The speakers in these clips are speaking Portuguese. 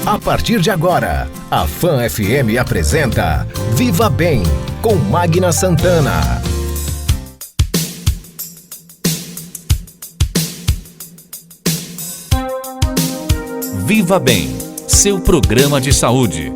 A partir de agora, a Fã FM apresenta Viva Bem, com Magna Santana. Viva Bem, seu programa de saúde,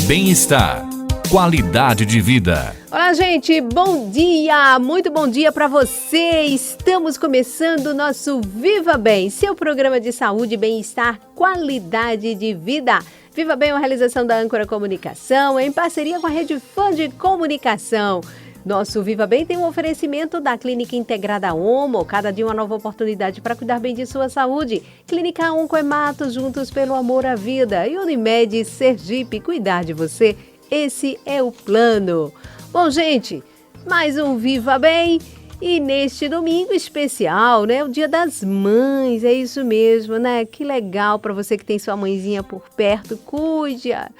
bem-estar, qualidade de vida. Olá, gente, bom dia, muito bom dia para você. Estamos começando o nosso Viva Bem, seu programa de saúde, bem-estar, qualidade de vida. Viva Bem é uma realização da Âncora Comunicação, em parceria com a Rede Fã de Comunicação. Nosso Viva Bem tem um oferecimento da Clínica Integrada Omo, cada dia uma nova oportunidade para cuidar bem de sua saúde. Clínica Oncoematos, juntos pelo amor à vida. E Unimed Sergipe, cuidar de você, esse é o plano. Bom, gente, mais um Viva Bem e neste domingo especial, né? O Dia das Mães, é isso mesmo, né? Que legal para você que tem sua mãezinha por perto, cuide-a.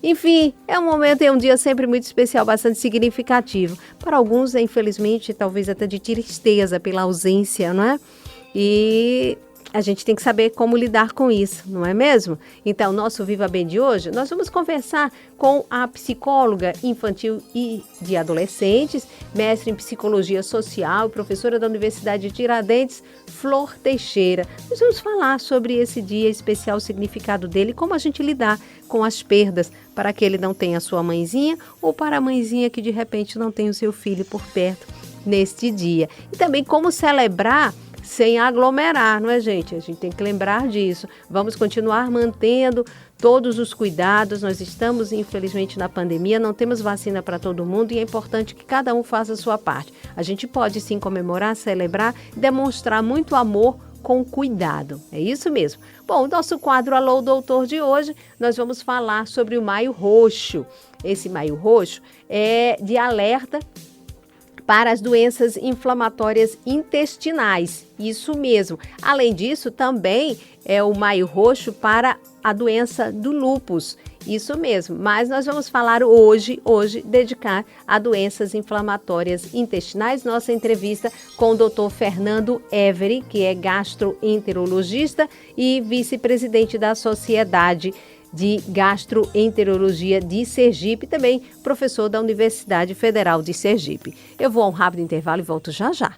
Enfim, é um momento e é um dia sempre muito especial, bastante significativo. Para alguns, infelizmente, talvez até de tristeza pela ausência, não é? E a gente tem que saber como lidar com isso, não é mesmo? Então, nosso Viva Bem de hoje, nós vamos conversar com a psicóloga infantil e de adolescentes, mestre em psicologia social e professora da Universidade de Tiradentes, Flor Teixeira. Nós vamos falar sobre esse dia especial, o significado dele e como a gente lidar com as perdas para que ele não tenha a sua mãezinha ou para a mãezinha que de repente não tem o seu filho por perto neste dia. E também como celebrar sem aglomerar, não é, gente? A gente tem que lembrar disso. Vamos continuar mantendo todos os cuidados. Nós estamos, infelizmente, na pandemia, não temos vacina para todo mundo e é importante que cada um faça a sua parte. A gente pode, sim, comemorar, celebrar, demonstrar muito amor com cuidado. É isso mesmo. Bom, o nosso quadro Alô Doutor de hoje, nós vamos falar sobre o Maio Roxo. Esse Maio Roxo é de alerta para as doenças inflamatórias intestinais, isso mesmo. Além disso, também é o Maio Roxo para a doença do lúpus, isso mesmo. Mas nós vamos falar hoje dedicar a doenças inflamatórias intestinais, nossa entrevista com o Dr. Fernando Everi, que é gastroenterologista e vice-presidente da Sociedade de Gastroenterologia de Sergipe, também professor da Universidade Federal de Sergipe. Eu vou a um rápido intervalo e volto já já.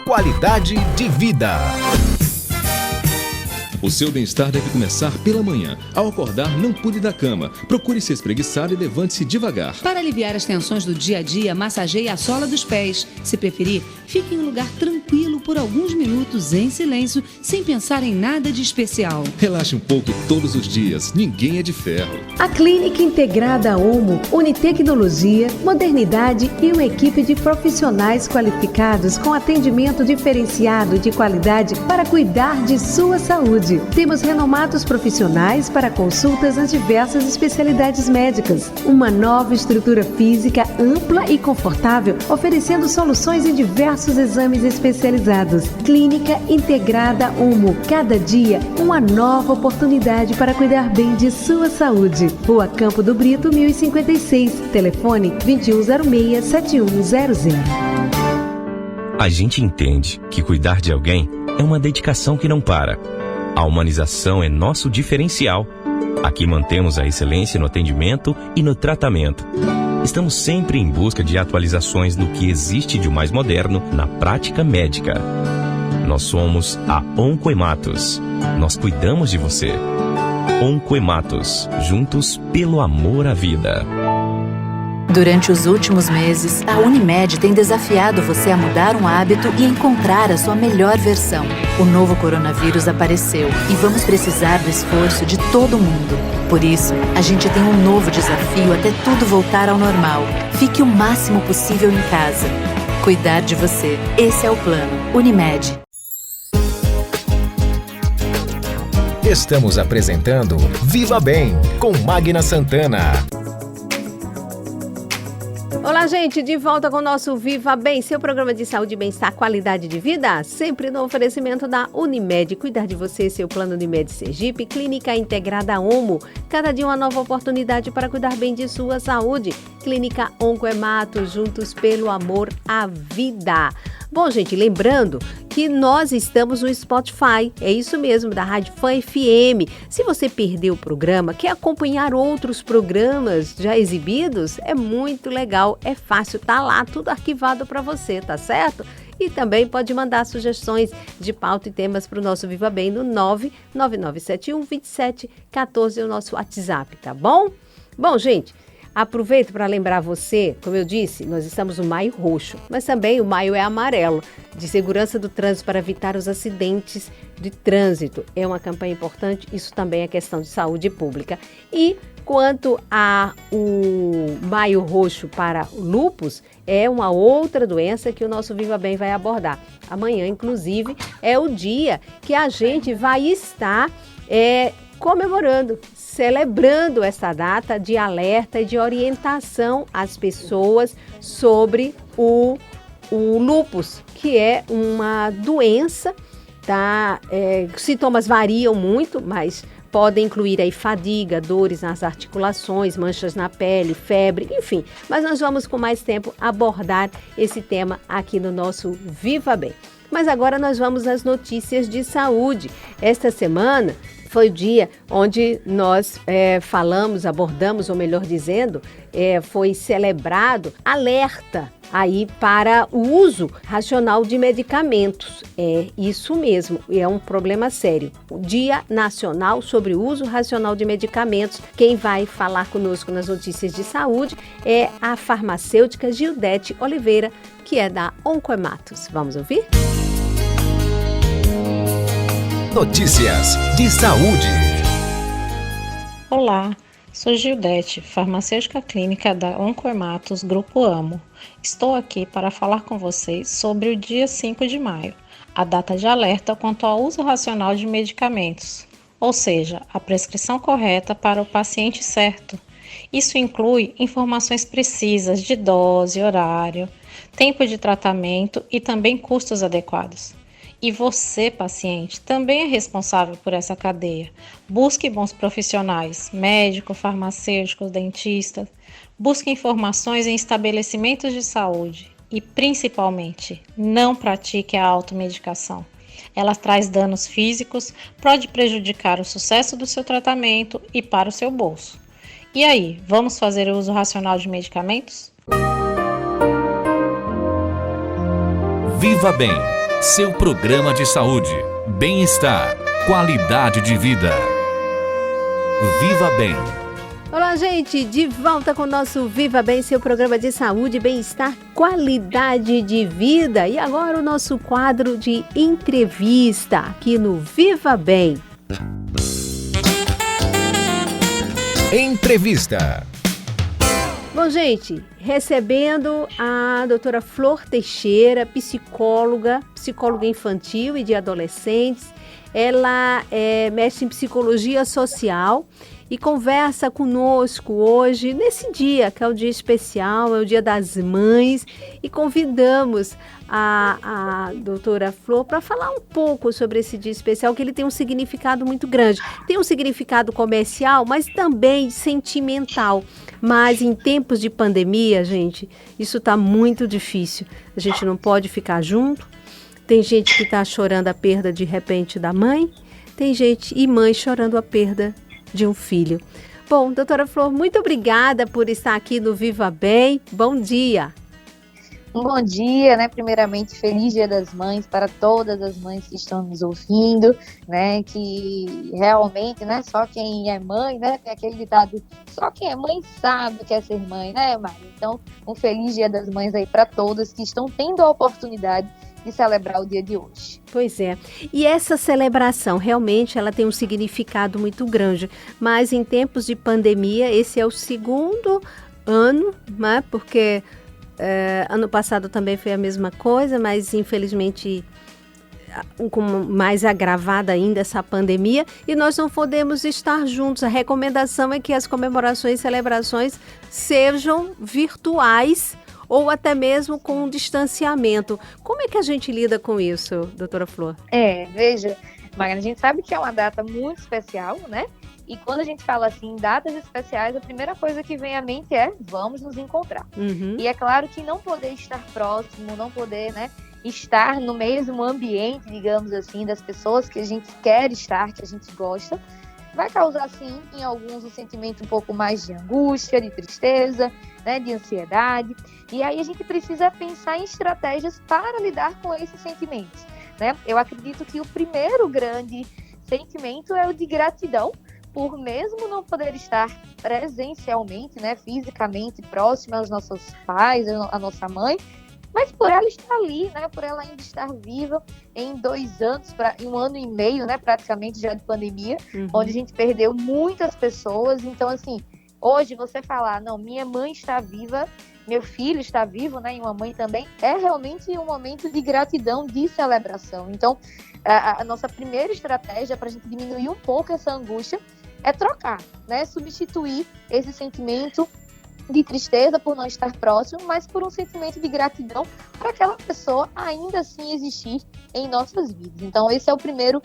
Qualidade de vida. O seu bem-estar deve começar pela manhã. Ao acordar, não pule da cama. Procure se espreguiçar e levante-se devagar. Para aliviar as tensões do dia a dia, massageie a sola dos pés. Se preferir, fique em um lugar tranquilo por alguns minutos em silêncio, sem pensar em nada de especial. Relaxe um pouco todos os dias. Ninguém é de ferro. A Clínica Integrada Omo une tecnologia, modernidade e uma equipe de profissionais qualificados com atendimento diferenciado de qualidade para cuidar de sua saúde. Temos renomados profissionais para consultas nas diversas especialidades médicas. Uma nova estrutura física ampla e confortável, oferecendo soluções em diversos exames especializados. Clínica Integrada Omo. Cada dia, uma nova oportunidade para cuidar bem de sua saúde. Rua Campo do Brito, 1056. Telefone 2106-7100. A gente entende que cuidar de alguém é uma dedicação que não para. A humanização é nosso diferencial. Aqui mantemos a excelência no atendimento e no tratamento. Estamos sempre em busca de atualizações no que existe de mais moderno na prática médica. Nós somos a Oncoematos. Nós cuidamos de você. Oncoematos, juntos pelo amor à vida. Durante os últimos meses, a Unimed tem desafiado você a mudar um hábito e encontrar a sua melhor versão. O novo coronavírus apareceu e vamos precisar do esforço de todo mundo. Por isso, a gente tem um novo desafio até tudo voltar ao normal. Fique o máximo possível em casa. Cuidar de você. Esse é o plano. Unimed. Estamos apresentando Viva Bem, com Magna Santana. Olá, gente, de volta com o nosso Viva Bem, seu programa de saúde, bem-estar, qualidade de vida, sempre no oferecimento da Unimed. Cuidar de você, seu plano Unimed Sergipe, Clínica Integrada Omo. Cada dia uma nova oportunidade para cuidar bem de sua saúde. Clínica Oncoematos, juntos pelo amor à vida. Bom, gente, lembrando que que nós estamos no Spotify, é isso mesmo, da Rádio Fã FM. Se você perdeu o programa, quer acompanhar outros programas já exibidos, é muito legal, é fácil, tá lá tudo arquivado para você, tá certo? E também pode mandar sugestões de pauta e temas para o nosso Viva Bem no 999712714, o nosso WhatsApp, tá bom? Bom, gente, aproveito para lembrar você, como eu disse, nós estamos no Maio Roxo, mas também o Maio é amarelo, de segurança do trânsito para evitar os acidentes de trânsito. É uma campanha importante, isso também é questão de saúde pública. E quanto ao Maio Roxo para o lúpus, é uma outra doença que o nosso Viva Bem vai abordar. Amanhã, inclusive, é o dia que a gente vai estar comemorando, celebrando essa data de alerta e de orientação às pessoas sobre o lúpus, que é uma doença, tá? Sintomas variam muito, mas podem incluir aí fadiga, dores nas articulações, manchas na pele, febre, enfim. Mas nós vamos com mais tempo abordar esse tema aqui no nosso Viva Bem. Mas agora nós vamos às notícias de saúde. Esta semana foi o dia onde nós abordamos, ou melhor dizendo, foi celebrado alerta aí para o uso racional de medicamentos. É isso mesmo, é um problema sério. O Dia Nacional sobre o Uso Racional de Medicamentos. Quem vai falar conosco nas notícias de saúde é a farmacêutica Gildete Oliveira, que é da Oncoematos. Vamos ouvir? Notícias de saúde. Olá, sou Gildete, farmacêutica clínica da Oncoematos Grupo Amo. Estou aqui para falar com vocês sobre o dia 5 de maio, a data de alerta quanto ao uso racional de medicamentos, ou seja, a prescrição correta para o paciente certo. Isso inclui informações precisas de dose, horário, tempo de tratamento e também custos adequados. E você, paciente, também é responsável por essa cadeia. Busque bons profissionais, médico, farmacêutico, dentista. Busque informações em estabelecimentos de saúde. E, principalmente, não pratique a automedicação. Ela traz danos físicos, pode prejudicar o sucesso do seu tratamento e para o seu bolso. E aí, vamos fazer o uso racional de medicamentos? Viva Bem, seu programa de saúde, bem-estar, qualidade de vida. Viva Bem. Olá, gente, de volta com o nosso Viva Bem, seu programa de saúde, bem-estar, qualidade de vida. E agora o nosso quadro de entrevista aqui no Viva Bem. Entrevista. Bom, gente, recebendo a doutora Flor Teixeira, psicóloga infantil e de adolescentes. Ela é mestre em psicologia social e conversa conosco hoje, nesse dia, que é o dia especial, é o Dia das Mães, e convidamos a doutora Flor para falar um pouco sobre esse dia especial, que ele tem um significado muito grande. Tem um significado comercial, mas também sentimental. Mas em tempos de pandemia, gente, isso está muito difícil. A gente não pode ficar junto. Tem gente que está chorando a perda, de repente, da mãe. Tem gente e mãe chorando a perda de um filho. Bom, doutora Flor, muito obrigada por estar aqui no Viva Bem. Bom dia. Um bom dia, né? Primeiramente, feliz Dia das Mães para todas as mães que estão nos ouvindo, né? Que realmente, né? Só quem é mãe, né? Tem aquele ditado, só quem é mãe sabe o que é ser mãe, né, Mari? Então, um feliz Dia das Mães aí para todas que estão tendo a oportunidade de celebrar o dia de hoje. Pois é. E essa celebração, realmente, ela tem um significado muito grande. Mas em tempos de pandemia, esse é o segundo ano, né? Porque ano passado também foi a mesma coisa, mas infelizmente com mais agravada ainda essa pandemia, e nós não podemos estar juntos. A recomendação é que as comemorações e celebrações sejam virtuais ou até mesmo com um distanciamento. Como é que a gente lida com isso, doutora Flor? Veja, Magna, a gente sabe que é uma data muito especial, né? E quando a gente fala assim, datas especiais, a primeira coisa que vem à mente é vamos nos encontrar. Uhum. E é claro que não poder estar próximo, não poder, né, estar no mesmo ambiente, digamos assim, das pessoas que a gente quer estar, que a gente gosta, vai causar, sim, em alguns um sentimento um pouco mais de angústia, de tristeza, né, de ansiedade. E aí a gente precisa pensar em estratégias para lidar com esses sentimentos, né? Eu acredito que o primeiro grande sentimento é o de gratidão, por mesmo não poder estar presencialmente, né, fisicamente próximo aos nossos pais, à nossa mãe, mas por ela estar ali, né, por ela ainda estar viva em 2 anos, em 1 ano e meio, né, praticamente já de pandemia, onde a gente perdeu muitas pessoas. Então, assim, hoje você falar, não, minha mãe está viva, meu filho está vivo, né, e uma mãe também, é realmente um momento de gratidão, de celebração. Então, a nossa primeira estratégia para a gente diminuir um pouco essa angústia é trocar, né, substituir esse sentimento de tristeza por não estar próximo, mas por um sentimento de gratidão para aquela pessoa ainda assim existir em nossas vidas. Então, esse é o primeiro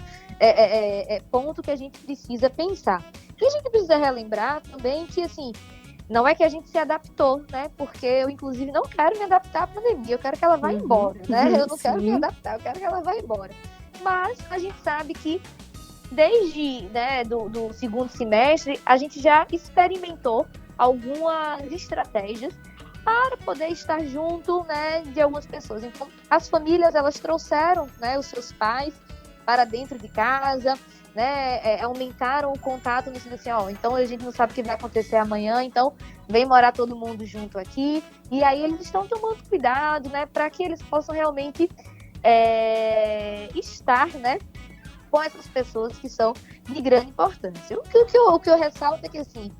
ponto que a gente precisa pensar. E a gente precisa relembrar também que, assim, não é que a gente se adaptou, né? Porque eu, inclusive, não quero me adaptar à pandemia, eu quero que ela vá embora, né? Eu não quero me adaptar, eu quero que ela vá embora. Mas a gente sabe que desde, né, do segundo semestre, a gente já experimentou algumas estratégias para poder estar junto, né, de algumas pessoas. Então, as famílias, elas trouxeram, né, os seus pais para dentro de casa, né, aumentaram o contato no sentido assim, ó, então a gente não sabe o que vai acontecer amanhã, então vem morar todo mundo junto aqui. E aí eles estão tomando cuidado, né, para que eles possam realmente estar, né, com essas pessoas que são de grande importância. O que eu ressalto é que, assim,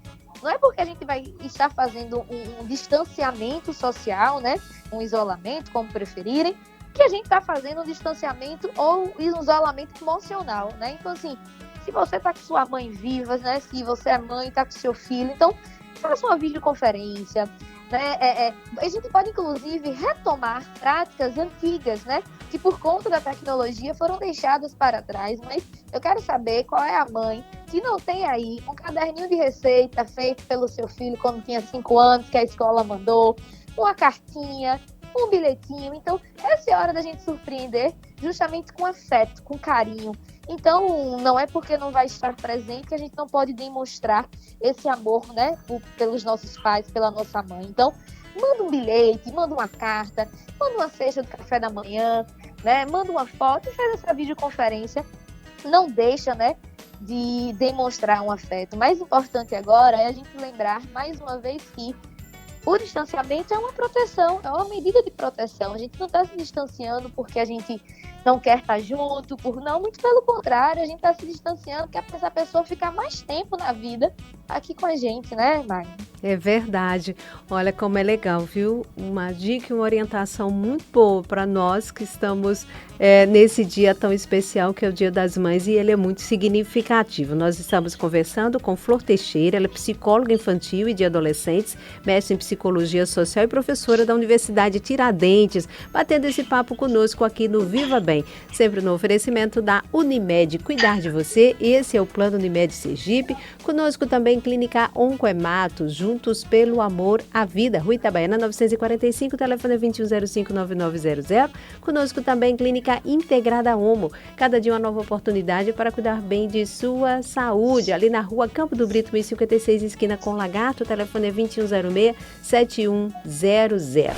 não é porque a gente vai estar fazendo um distanciamento social, né, um isolamento, como preferirem, que a gente está fazendo um distanciamento ou um isolamento emocional, né? Então, assim, se você está com sua mãe viva, né, se você é mãe, está com seu filho, então faça uma videoconferência, né? A gente pode, inclusive, retomar práticas antigas, né, que por conta da tecnologia foram deixadas para trás, mas eu quero saber qual é a mãe que não tem aí um caderninho de receita feito pelo seu filho quando tinha 5 anos, que a escola mandou, uma cartinha, um bilhetinho. Então, essa é a hora da gente surpreender justamente com afeto, com carinho. Então, não é porque não vai estar presente que a gente não pode demonstrar esse amor, né, pelos nossos pais, pela nossa mãe. Então, manda um bilhete, manda uma carta, manda uma cesta do café da manhã, né, manda uma foto e faz essa videoconferência. Não deixa, né, de demonstrar um afeto. O mais importante agora é a gente lembrar, mais uma vez, que o distanciamento é uma proteção, é uma medida de proteção. A gente não está se distanciando porque a gente não quer estar junto, muito pelo contrário, a gente está se distanciando porque essa pessoa ficar mais tempo na vida aqui com a gente, né, Magna? É verdade. Olha como é legal, viu? Uma dica e uma orientação muito boa para nós que estamos nesse dia tão especial que é o Dia das Mães, e ele é muito significativo. Nós estamos conversando com Flor Teixeira, ela é psicóloga infantil e de adolescentes, mestre em psicologia social e professora da Universidade Tiradentes, batendo esse papo conosco aqui no Viva Bem, sempre no oferecimento da Unimed, cuidar de você. Esse é o Plano Unimed Sergipe. Conosco também Clínica Oncoemato, juntos pelo amor à vida. Rua Itabaiana 945, telefone 2105-9900. Conosco também Clínica Integrada Homo, cada dia uma nova oportunidade para cuidar bem de sua saúde. Ali na Rua Campo do Brito, 1056, esquina com Lagarto, telefone 2106-7100.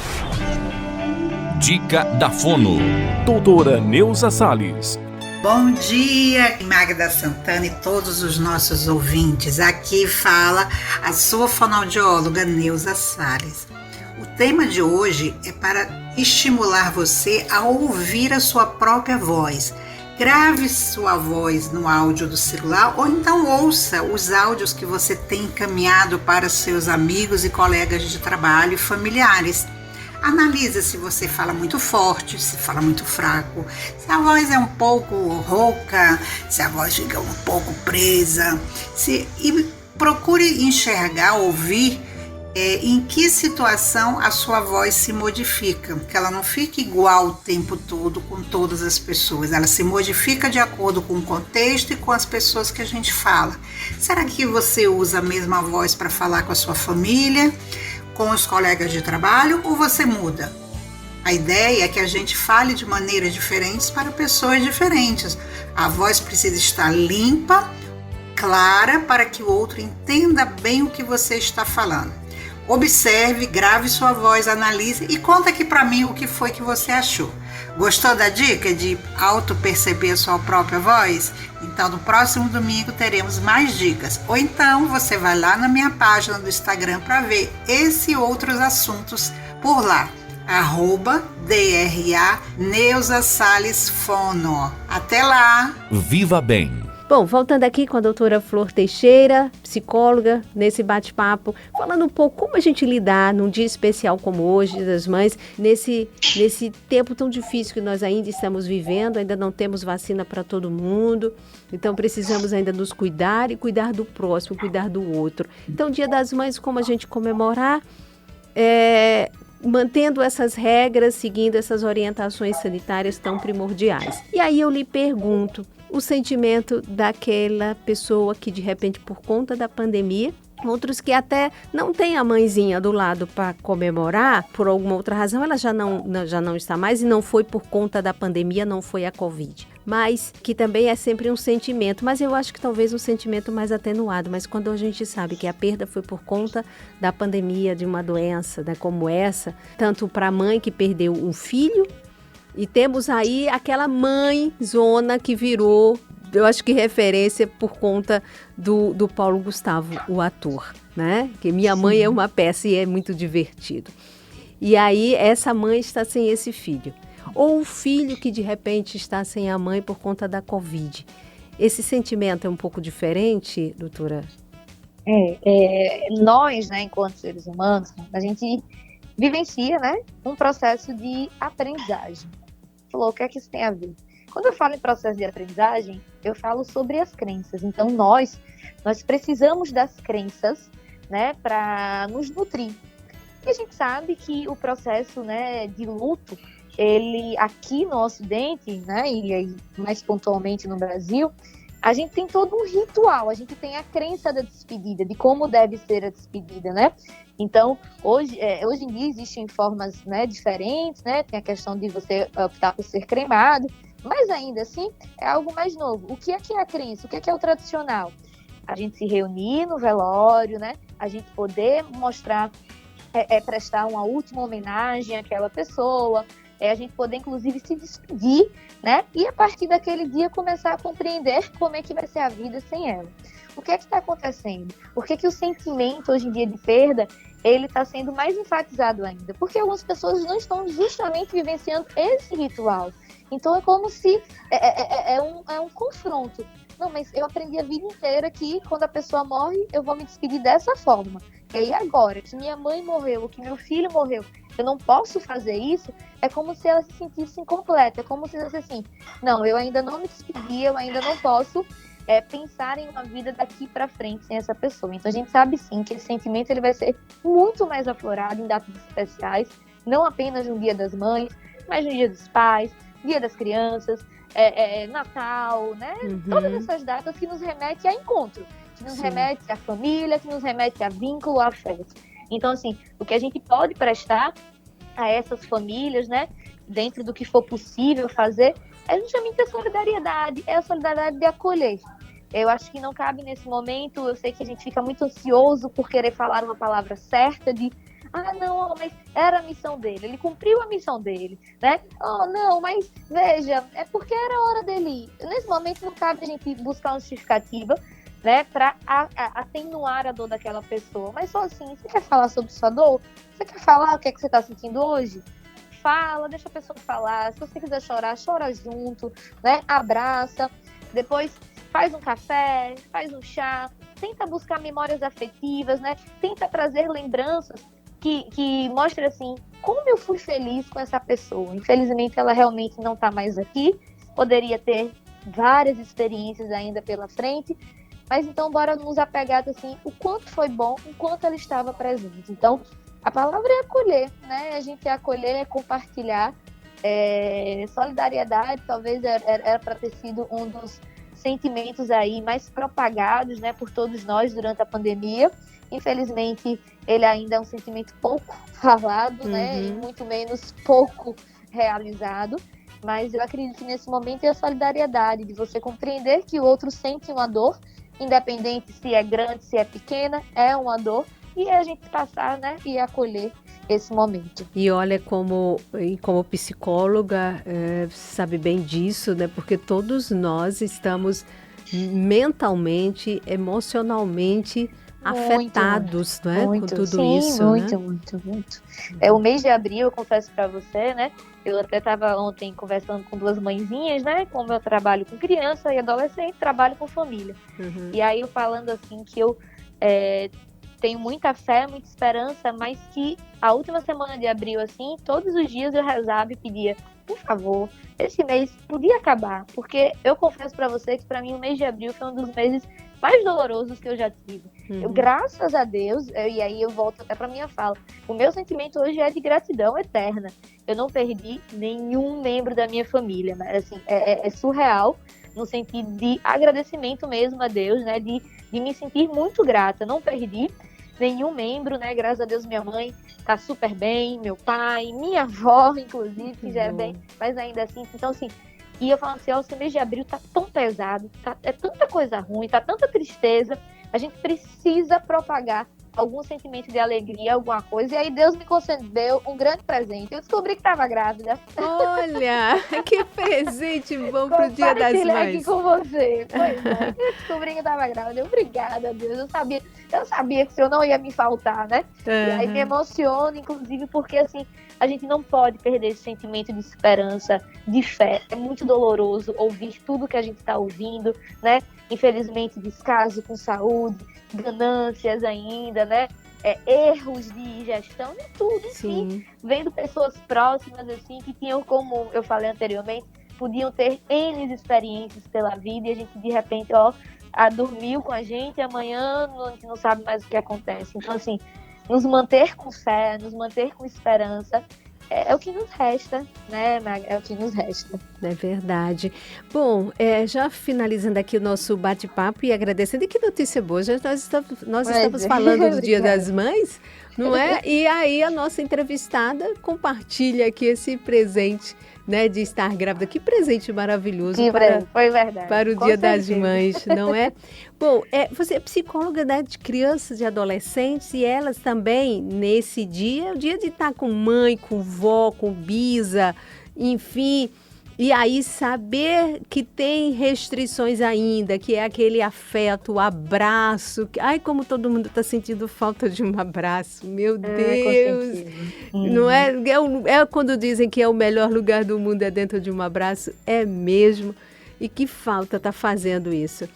Dica da Fono. Doutora Neuza Salles. Bom dia, Magda Santana e todos os nossos ouvintes. Aqui fala a sua fonoaudióloga Neuza Salles. O tema de hoje é para estimular você a ouvir a sua própria voz. Grave sua voz no áudio do celular ou então ouça os áudios que você tem encaminhado para seus amigos e colegas de trabalho e familiares. Analisa se você fala muito forte, se fala muito fraco, se a voz é um pouco rouca, se a voz fica um pouco presa. E procure enxergar, ouvir em que situação a sua voz se modifica, que ela não fique igual o tempo todo com todas as pessoas, ela se modifica de acordo com o contexto e com as pessoas que a gente fala. Será que você usa a mesma voz para falar com a sua família, com os colegas de trabalho, ou você muda? A ideia é que a gente fale de maneiras diferentes para pessoas diferentes. A voz precisa estar limpa, clara, para que o outro entenda bem o que você está falando. Observe, grave sua voz, analise e conta aqui para mim o que foi que você achou. Gostou da dica de auto-perceber a sua própria voz? Então, no próximo domingo teremos mais dicas. Ou então, você vai lá na minha página do Instagram para ver esse e outros assuntos por lá. @DRA Neuza Salles Fono. Até lá! Viva Bem. Bom, voltando aqui com a doutora Flor Teixeira, psicóloga, nesse bate-papo, falando um pouco como a gente lidar num dia especial como hoje, Dia das Mães, nesse tempo tão difícil que nós ainda estamos vivendo, ainda não temos vacina para todo mundo, então precisamos ainda nos cuidar e cuidar do próximo, cuidar do outro. Então, Dia das Mães, como a gente comemorar? Mantendo essas regras, seguindo essas orientações sanitárias tão primordiais. E aí eu lhe pergunto, o sentimento daquela pessoa que de repente por conta da pandemia, outros que até não tem a mãezinha do lado para comemorar, por alguma outra razão ela já não está mais e não foi por conta da pandemia, não foi a Covid. Mas que também é sempre um sentimento, mas eu acho que talvez um sentimento mais atenuado, mas quando a gente sabe que a perda foi por conta da pandemia, de uma doença, né, como essa, tanto para a mãe que perdeu um filho, e temos aí aquela mãe zona que virou, eu acho que referência por conta do Paulo Gustavo, o ator, né? Que Minha Mãe é uma peça e é muito divertido. E aí essa mãe está sem esse filho. Ou o filho que de repente está sem a mãe por conta da Covid. Esse sentimento é um pouco diferente, doutora? Nós, né, enquanto seres humanos, a gente vivencia, né, um processo de aprendizagem. Falou, o que é que isso tem a ver? Quando eu falo em processo de aprendizagem, eu falo sobre as crenças. Então, nós precisamos das crenças, né, para nos nutrir. E a gente sabe que o processo, né, de luto, ele aqui no Ocidente, né, e aí mais pontualmente no Brasil, a gente tem todo um ritual, a gente tem a crença da despedida, de como deve ser a despedida, né? Então, hoje em dia existem formas, né, diferentes, né? Tem a questão de você optar por ser cremado, mas ainda assim é algo mais novo. O que é a crença? O que é o tradicional? A gente se reunir no velório, né? A gente poder mostrar, prestar uma última homenagem àquela pessoa, a gente poder, inclusive, se despedir, né? E a partir daquele dia começar a compreender como é que vai ser a vida sem ela. O que é que está acontecendo? Por que o sentimento, hoje em dia, de perda, ele está sendo mais enfatizado ainda? Porque algumas pessoas não estão justamente vivenciando esse ritual. Então, é como se é um confronto. Não, mas eu aprendi a vida inteira que quando a pessoa morre, eu vou me despedir dessa forma. E aí agora, que minha mãe morreu, ou que meu filho morreu, eu não posso fazer isso, é como se ela se sentisse incompleta, é como se ela dissesse assim, não, eu ainda não me despedi, eu ainda não posso pensar em uma vida daqui para frente sem essa pessoa. Então a gente sabe sim que esse sentimento ele vai ser muito mais aflorado em datas especiais, não apenas no Dia das Mães, mas no Dia dos Pais, Dia das Crianças, Natal, né? Uhum. Todas essas datas que nos remetem a encontro, que nos remete à família, que nos remete a vínculo, a afeto. Então, assim, o que a gente pode prestar a essas famílias, né, dentro do que for possível fazer, é justamente a solidariedade de acolher. Eu acho que não cabe nesse momento, eu sei que a gente fica muito ansioso por querer falar uma palavra certa de não, mas era a missão dele, ele cumpriu a missão dele, né? Oh, não, mas veja, é porque era hora dele ir. Nesse momento não cabe a gente buscar uma justificativa, né, para atenuar a dor daquela pessoa. Mas só assim, você quer falar sobre sua dor? Você quer falar o que é que você está sentindo hoje? Fala, deixa a pessoa falar. Se você quiser chorar, chora junto, né? Abraça. Depois faz um café, faz um chá. Tenta buscar memórias afetivas, né? Tenta trazer lembranças que mostrem assim, como eu fui feliz com essa pessoa. Infelizmente, ela realmente não está mais aqui. Poderia ter várias experiências ainda pela frente. Mas então, bora nos apegar assim, o quanto foi bom, o quanto ela estava presente. Então, a palavra é acolher, né? A gente acolher, compartilhar. Solidariedade talvez era para ter sido um dos sentimentos aí mais propagados, né, por todos nós durante a pandemia. Infelizmente, ele ainda é um sentimento pouco falado, né? E muito menos pouco realizado. Mas eu acredito que nesse momento é a solidariedade, de você compreender que o outro sente uma dor, independente se é grande, se é pequena, é uma dor, e a gente passar, né, e acolher esse momento. E olha, como psicóloga, sabe bem disso, né? Porque todos nós estamos mentalmente, emocionalmente afetados, não é? Com tudo isso, muito, né? muito. O mês de abril, eu confesso para você, né? Eu até estava ontem conversando com duas mãezinhas, né? Como eu trabalho com criança e adolescente, trabalho com família. E aí eu falando assim que eu tenho muita fé, muita esperança, mas que a última semana de abril, assim, todos os dias eu rezava e pedia, por favor, esse mês podia acabar, porque eu confesso para você que para mim o mês de abril foi um dos meses mais dolorosos que eu já tive. Eu, graças a Deus, e aí eu volto até para minha fala, o meu sentimento hoje é de gratidão eterna. Eu não perdi nenhum membro da minha família, mas assim, é surreal, no sentido de agradecimento mesmo a Deus, né, de me sentir muito grata. Não perdi nenhum membro, né, graças a Deus minha mãe tá super bem, meu pai, minha avó, inclusive, que já é bem, mas ainda assim, então assim, e eu falo assim, esse mês de abril tá tão pesado, é tanta coisa ruim, tá tanta tristeza, a gente precisa propagar algum sentimento de alegria, alguma coisa, e aí Deus me concedeu um grande presente. Eu descobri que estava grávida. Olha, que presente bom pro Dia das Mães. Aqui com você. Pois é, eu descobri que estava grávida. Obrigada, Deus. Eu sabia que o Senhor não ia me faltar, né? E aí me emociona, inclusive, porque assim, a gente não pode perder esse sentimento de esperança, de fé. É muito doloroso ouvir tudo que a gente está ouvindo, né? Infelizmente, descaso com saúde, ganâncias ainda, né? Erros de gestão, de tudo, enfim. Vendo pessoas próximas, assim, que tinham, como eu falei anteriormente, podiam ter N experiências pela vida e a gente, de repente, dormiu com a gente, amanhã a gente não sabe mais o que acontece. Então, assim, nos manter com fé, nos manter com esperança, é o que nos resta, né, Magda? É o que nos resta. É verdade. Bom, já finalizando aqui o nosso bate-papo e agradecendo, e que notícia boa, nós estamos falando do Dia das Mães, não é? E aí a nossa entrevistada compartilha aqui esse presente, né, de estar grávida. Que presente maravilhoso foi verdade. Para o Dia das Mães, não é? Bom, você é psicóloga, né, de crianças e adolescentes, e elas também, nesse dia, é o dia de estar com mãe, com vó, com bisa, enfim. E aí saber que tem restrições ainda, que é aquele afeto, o abraço. Ai, como todo mundo está sentindo falta de um abraço. Meu Deus! Não é? É quando dizem que é o melhor lugar do mundo é dentro de um abraço. É mesmo. E que falta está fazendo isso.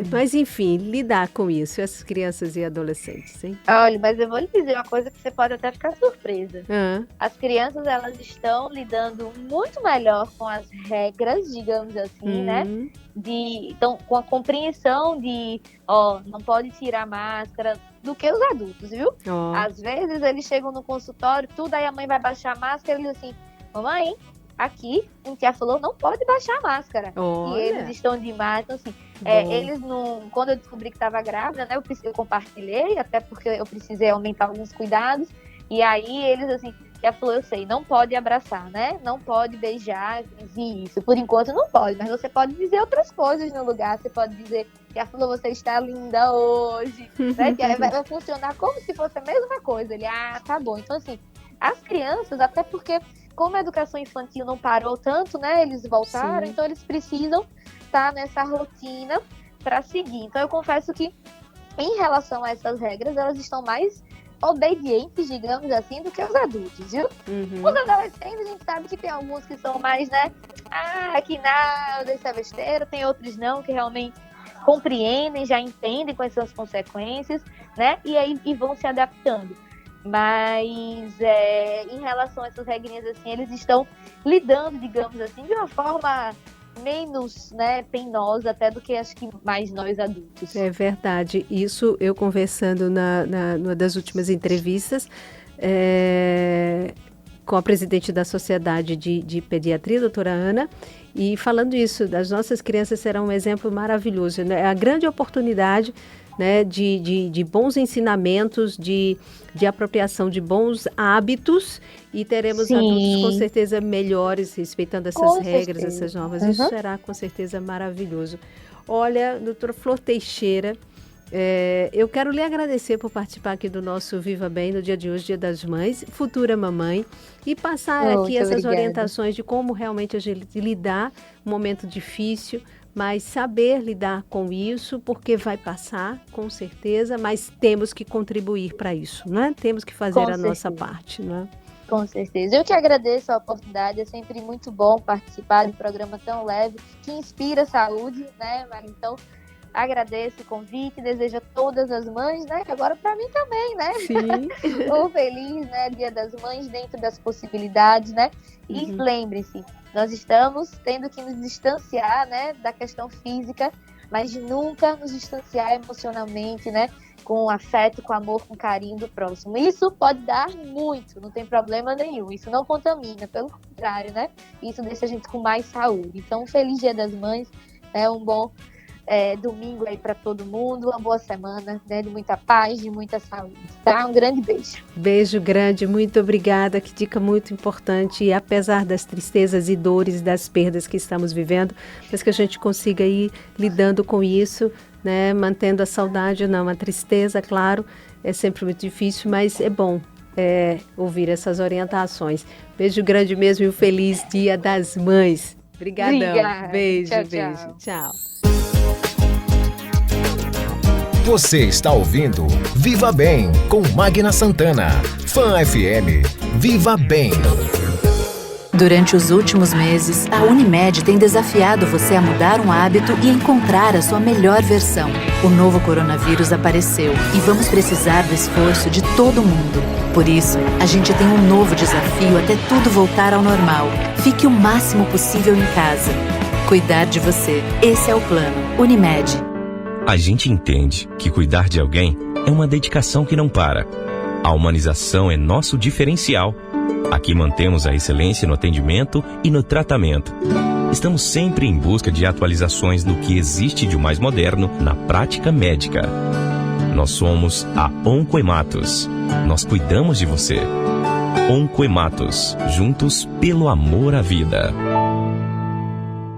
Mas, enfim, lidar com isso, as crianças e adolescentes, hein? Olha, mas eu vou lhe dizer uma coisa que você pode até ficar surpresa. As crianças, elas estão lidando muito melhor com as regras, digamos assim, né? Então, com a compreensão de, não pode tirar máscara, do que os adultos, viu? Às vezes, eles chegam no consultório, tudo, aí a mãe vai baixar a máscara e eles assim, mamãe, aqui, a tia falou, não pode baixar a máscara. Olha. E eles estão de máscara, assim. Eles não... Quando eu descobri que estava grávida, né, eu compartilhei, até porque eu precisei aumentar alguns cuidados. E aí, eles, assim, ela falou, eu sei, não pode abraçar, né? Não pode beijar, isso. Por enquanto, não pode. Mas você pode dizer outras coisas no lugar. Você pode dizer, ela falou, você está linda hoje. Né? Que aí vai funcionar como se fosse a mesma coisa. Ele, tá bom. Então, assim, as crianças, até porque... Como a educação infantil não parou tanto, né? Eles voltaram, então eles precisam estar nessa rotina para seguir. Então eu confesso que, em relação a essas regras, elas estão mais obedientes, digamos assim, do que os adultos, viu? Os adolescentes, a gente sabe que tem alguns que são mais, né? Que nada, isso é besteira. Tem outros não, que realmente compreendem, já entendem quais são as consequências, né? E aí vão se adaptando. Mas em relação a essas regrinhas, assim, eles estão lidando, digamos assim, de uma forma menos, né, penosa até do que acho que mais nós adultos. É verdade. Isso eu conversando numa das últimas entrevistas com a presidente da Sociedade de Pediatria, doutora Ana, e falando isso, das nossas crianças serão um exemplo maravilhoso, né? A grande oportunidade né, de bons ensinamentos, de apropriação de bons hábitos, e teremos adultos com certeza melhores, respeitando essas regras, essas normas. Isso será com certeza maravilhoso. Olha, doutora Flor Teixeira, eu quero lhe agradecer por participar aqui do nosso Viva Bem no dia de hoje, Dia das Mães, futura mamãe, e passar aqui essas orientações de como realmente a gente lidar um momento difícil, mas saber lidar com isso, porque vai passar, com certeza, mas temos que contribuir para isso, né? Temos que fazer a nossa parte, não é? Com certeza. Eu que agradeço a oportunidade, é sempre muito bom participar de um programa tão leve, que inspira saúde, né? Então, agradeço o convite, desejo a todas as mães, né? Agora para mim também, né? Sim. Um feliz, né? Dia das Mães, dentro das possibilidades, né? E lembre-se, nós estamos tendo que nos distanciar, né? Da questão física, mas nunca nos distanciar emocionalmente, né? Com afeto, com amor, com carinho do próximo. Isso pode dar muito, não tem problema nenhum. Isso não contamina, pelo contrário, né? Isso deixa a gente com mais saúde. Então, um feliz Dia das Mães, né? Um bom domingo aí para todo mundo, uma boa semana, né? De muita paz, de muita saúde, tá? Um grande beijo. Beijo grande, muito obrigada, que dica muito importante, e apesar das tristezas e dores, das perdas que estamos vivendo, mas que a gente consiga ir lidando com isso, né? Mantendo a saudade, não, a tristeza, claro, é sempre muito difícil, mas é bom ouvir essas orientações. Beijo grande mesmo e um feliz Dia das Mães. Obrigadão. Obrigada. Beijo, Tchau, beijo. Tchau. Você está ouvindo Viva Bem com Magna Santana. Fã FM. Viva Bem. Durante os últimos meses, a Unimed tem desafiado você a mudar um hábito e encontrar a sua melhor versão. O novo coronavírus apareceu e vamos precisar do esforço de todo mundo. Por isso, a gente tem um novo desafio até tudo voltar ao normal. Fique o máximo possível em casa. Cuidar de você. Esse é o plano. Unimed. A gente entende que cuidar de alguém é uma dedicação que não para. A humanização é nosso diferencial. Aqui mantemos a excelência no atendimento e no tratamento. Estamos sempre em busca de atualizações no que existe de mais moderno na prática médica. Nós somos a Oncoematos. Nós cuidamos de você. Oncoematos, juntos pelo amor à vida.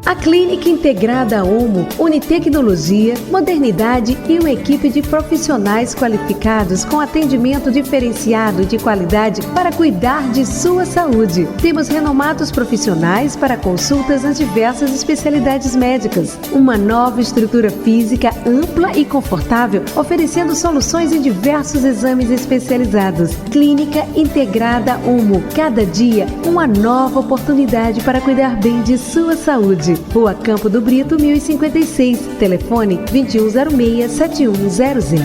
A Clínica Integrada Omo une tecnologia, modernidade e uma equipe de profissionais qualificados com atendimento diferenciado e de qualidade para cuidar de sua saúde. Temos renomados profissionais para consultas nas diversas especialidades médicas. Uma nova estrutura física ampla e confortável, oferecendo soluções em diversos exames especializados. Clínica Integrada Omo. Cada dia, uma nova oportunidade para cuidar bem de sua saúde. Rua Campo do Brito, 1056. Telefone 2106-7100.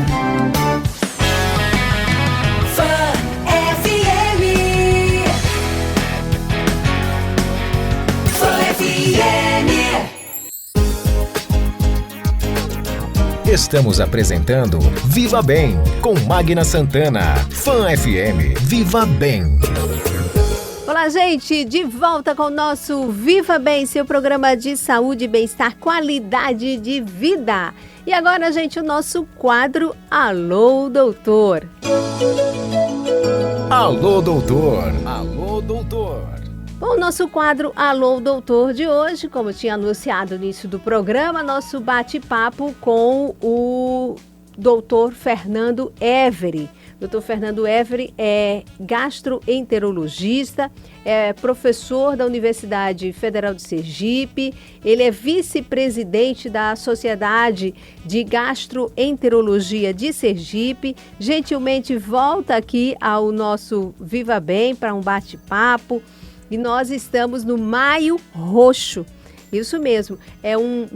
Estamos apresentando Viva Bem com Magna Santana. Fã FM. Viva Bem. Olá, gente, de volta com o nosso Viva Bem, seu programa de saúde e bem-estar, qualidade de vida. E agora, gente, o nosso quadro Alô, Doutor. Alô, Doutor. Alô, Doutor. Bom, o nosso quadro Alô, Doutor de hoje, como eu tinha anunciado no início do programa, nosso bate-papo com o Dr. Fernando Éveri. Dr. Fernando Éveri é gastroenterologista, é professor da Universidade Federal de Sergipe, ele é vice-presidente da Sociedade de Gastroenterologia de Sergipe. Gentilmente volta aqui ao nosso Viva Bem para um bate-papo e nós estamos no Maio Roxo. Isso mesmo, é um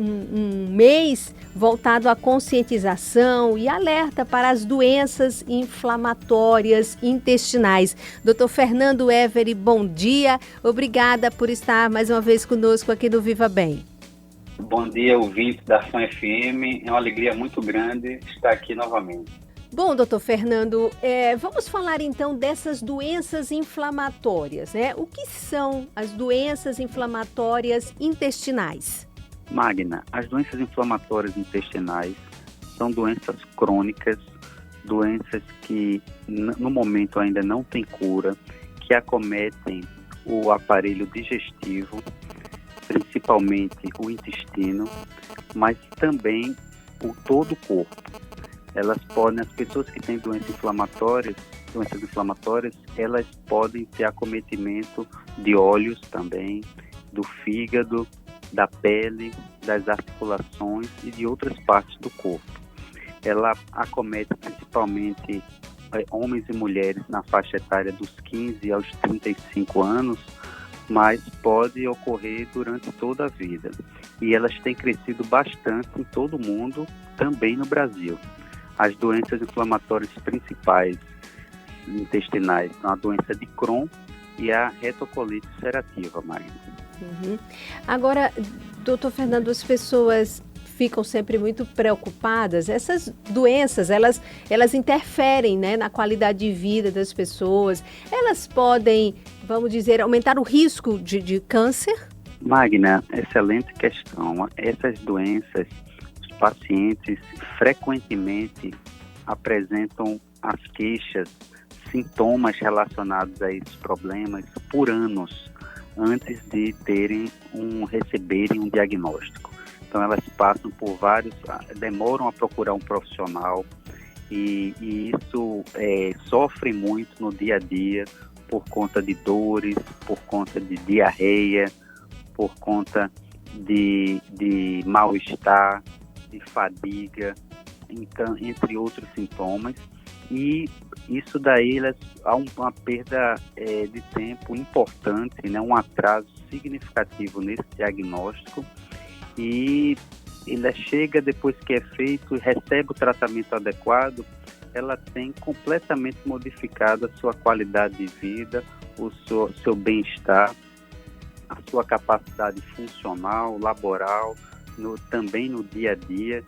mês voltado à conscientização e alerta para as doenças inflamatórias intestinais. Dr. Fernando Éveri, bom dia. Obrigada por estar mais uma vez conosco aqui no Viva Bem. Bom dia, ouvinte da Fã FM. É uma alegria muito grande estar aqui novamente. Bom, doutor Fernando, vamos falar então dessas doenças inflamatórias, né? O que são as doenças inflamatórias intestinais? Magna, as doenças inflamatórias intestinais são doenças crônicas, doenças que no momento ainda não tem cura, que acometem o aparelho digestivo, principalmente o intestino, mas também todo o corpo. As pessoas que têm doenças inflamatórias, elas podem ter acometimento de olhos também, do fígado, da pele, das articulações e de outras partes do corpo. Ela acomete principalmente homens e mulheres na faixa etária dos 15 aos 35 anos, mas pode ocorrer durante toda a vida. E elas têm crescido bastante em todo o mundo, também no Brasil. As doenças inflamatórias principais intestinais são a doença de Crohn e a retocolite ulcerativa, Magna. Agora, doutor Fernando, as pessoas ficam sempre muito preocupadas. Essas doenças, elas interferem, né, na qualidade de vida das pessoas. Elas podem, vamos dizer, aumentar o risco de câncer? Magna, excelente questão. Essas doenças, os pacientes frequentemente apresentam as queixas, sintomas relacionados a esses problemas por anos antes de receberem um diagnóstico. Então elas passam por demoram a procurar um profissional e isso sofre muito no dia a dia por conta de dores, por conta de diarreia, por conta de mal-estar, de fadiga, então, entre outros sintomas. E isso daí há uma perda de tempo importante, né, um atraso significativo nesse diagnóstico, e ela chega depois que é feito, recebe o tratamento adequado, ela tem completamente modificado a sua qualidade de vida, o seu bem-estar, a sua capacidade funcional, laboral, também no dia a dia,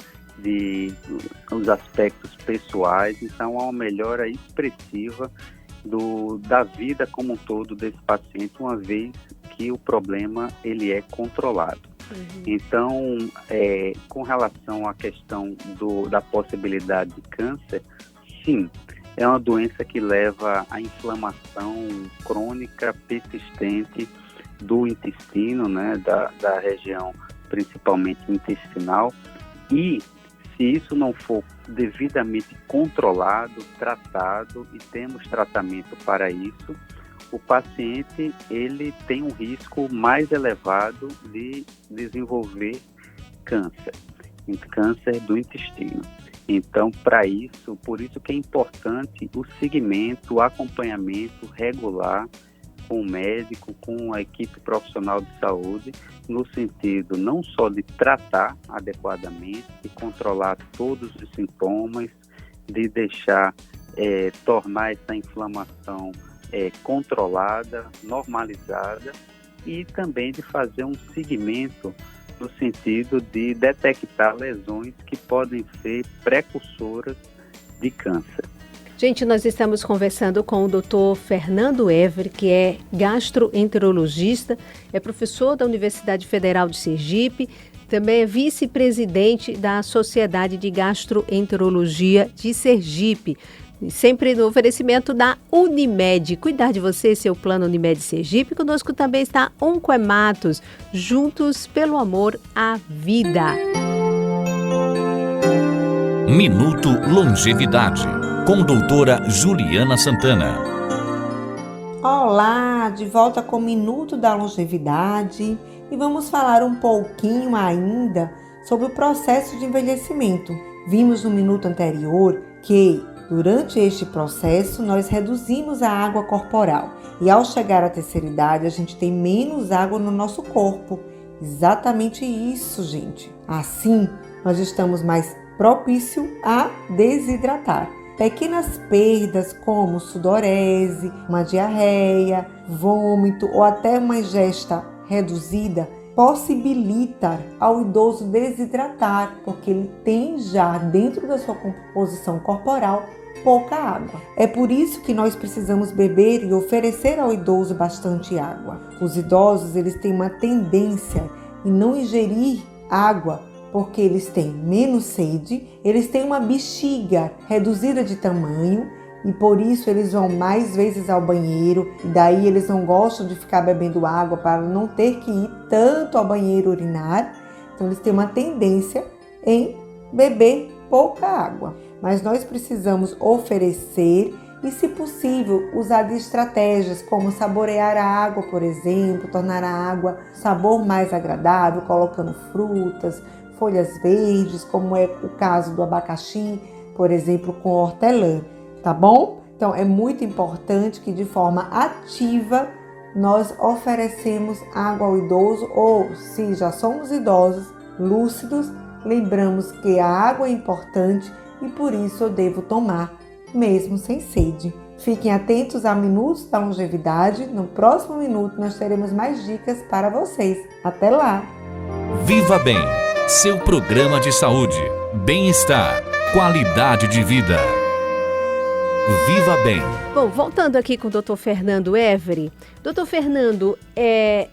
os aspectos pessoais. Então há uma melhora expressiva da vida como um todo desse paciente, uma vez que o problema ele é controlado. Então, com relação à questão da possibilidade de câncer, sim, é uma doença que leva à inflamação crônica persistente do intestino, né, da região principalmente intestinal, e se isso não for devidamente controlado, tratado, e temos tratamento para isso, o paciente ele tem um risco mais elevado de desenvolver câncer do intestino. Então, por isso que é importante o seguimento, o acompanhamento regular com o médico, com a equipe profissional de saúde, no sentido não só de tratar adequadamente, de controlar todos os sintomas, de tornar essa inflamação controlada, normalizada, e também de fazer um seguimento no sentido de detectar lesões que podem ser precursoras de câncer. Gente, nós estamos conversando com o Dr. Fernando Ever, que é gastroenterologista, é professor da Universidade Federal de Sergipe, também é vice-presidente da Sociedade de Gastroenterologia de Sergipe, sempre no oferecimento da Unimed. Cuidar de você, seu plano Unimed Sergipe. Conosco também está Oncoematos, juntos pelo amor à vida. Minuto Longevidade, com doutora Juliana Santana. Olá, de volta com o Minuto da Longevidade, e vamos falar um pouquinho ainda sobre o processo de envelhecimento. Vimos no minuto anterior que durante este processo nós reduzimos a água corporal e ao chegar à terceira idade a gente tem menos água no nosso corpo. Exatamente isso, gente. Assim, nós estamos mais propícios a desidratar. Pequenas perdas como sudorese, uma diarreia, vômito ou até uma ingesta reduzida possibilita ao idoso desidratar, porque ele tem já dentro da sua composição corporal pouca água. É por isso que nós precisamos beber e oferecer ao idoso bastante água. Os idosos, eles têm uma tendência em não ingerir água porque eles têm menos sede, eles têm uma bexiga reduzida de tamanho e por isso eles vão mais vezes ao banheiro e daí eles não gostam de ficar bebendo água para não ter que ir tanto ao banheiro urinar. Então eles têm uma tendência em beber pouca água. Mas nós precisamos oferecer e, se possível, usar de estratégias como saborear a água, por exemplo, tornar a água sabor mais agradável, colocando frutas, folhas verdes, como é o caso do abacaxi, por exemplo, com hortelã, tá bom? Então é muito importante que de forma ativa nós oferecemos água ao idoso ou, se já somos idosos, lúcidos, lembramos que a água é importante e por isso eu devo tomar, mesmo sem sede. Fiquem atentos a Minutos da Longevidade. No próximo minuto nós teremos mais dicas para vocês. Até lá! Viva Bem, seu programa de saúde, bem-estar, qualidade de vida. Viva Bem. Bom, voltando aqui com o Dr. Fernando Évere. Dr. Fernando,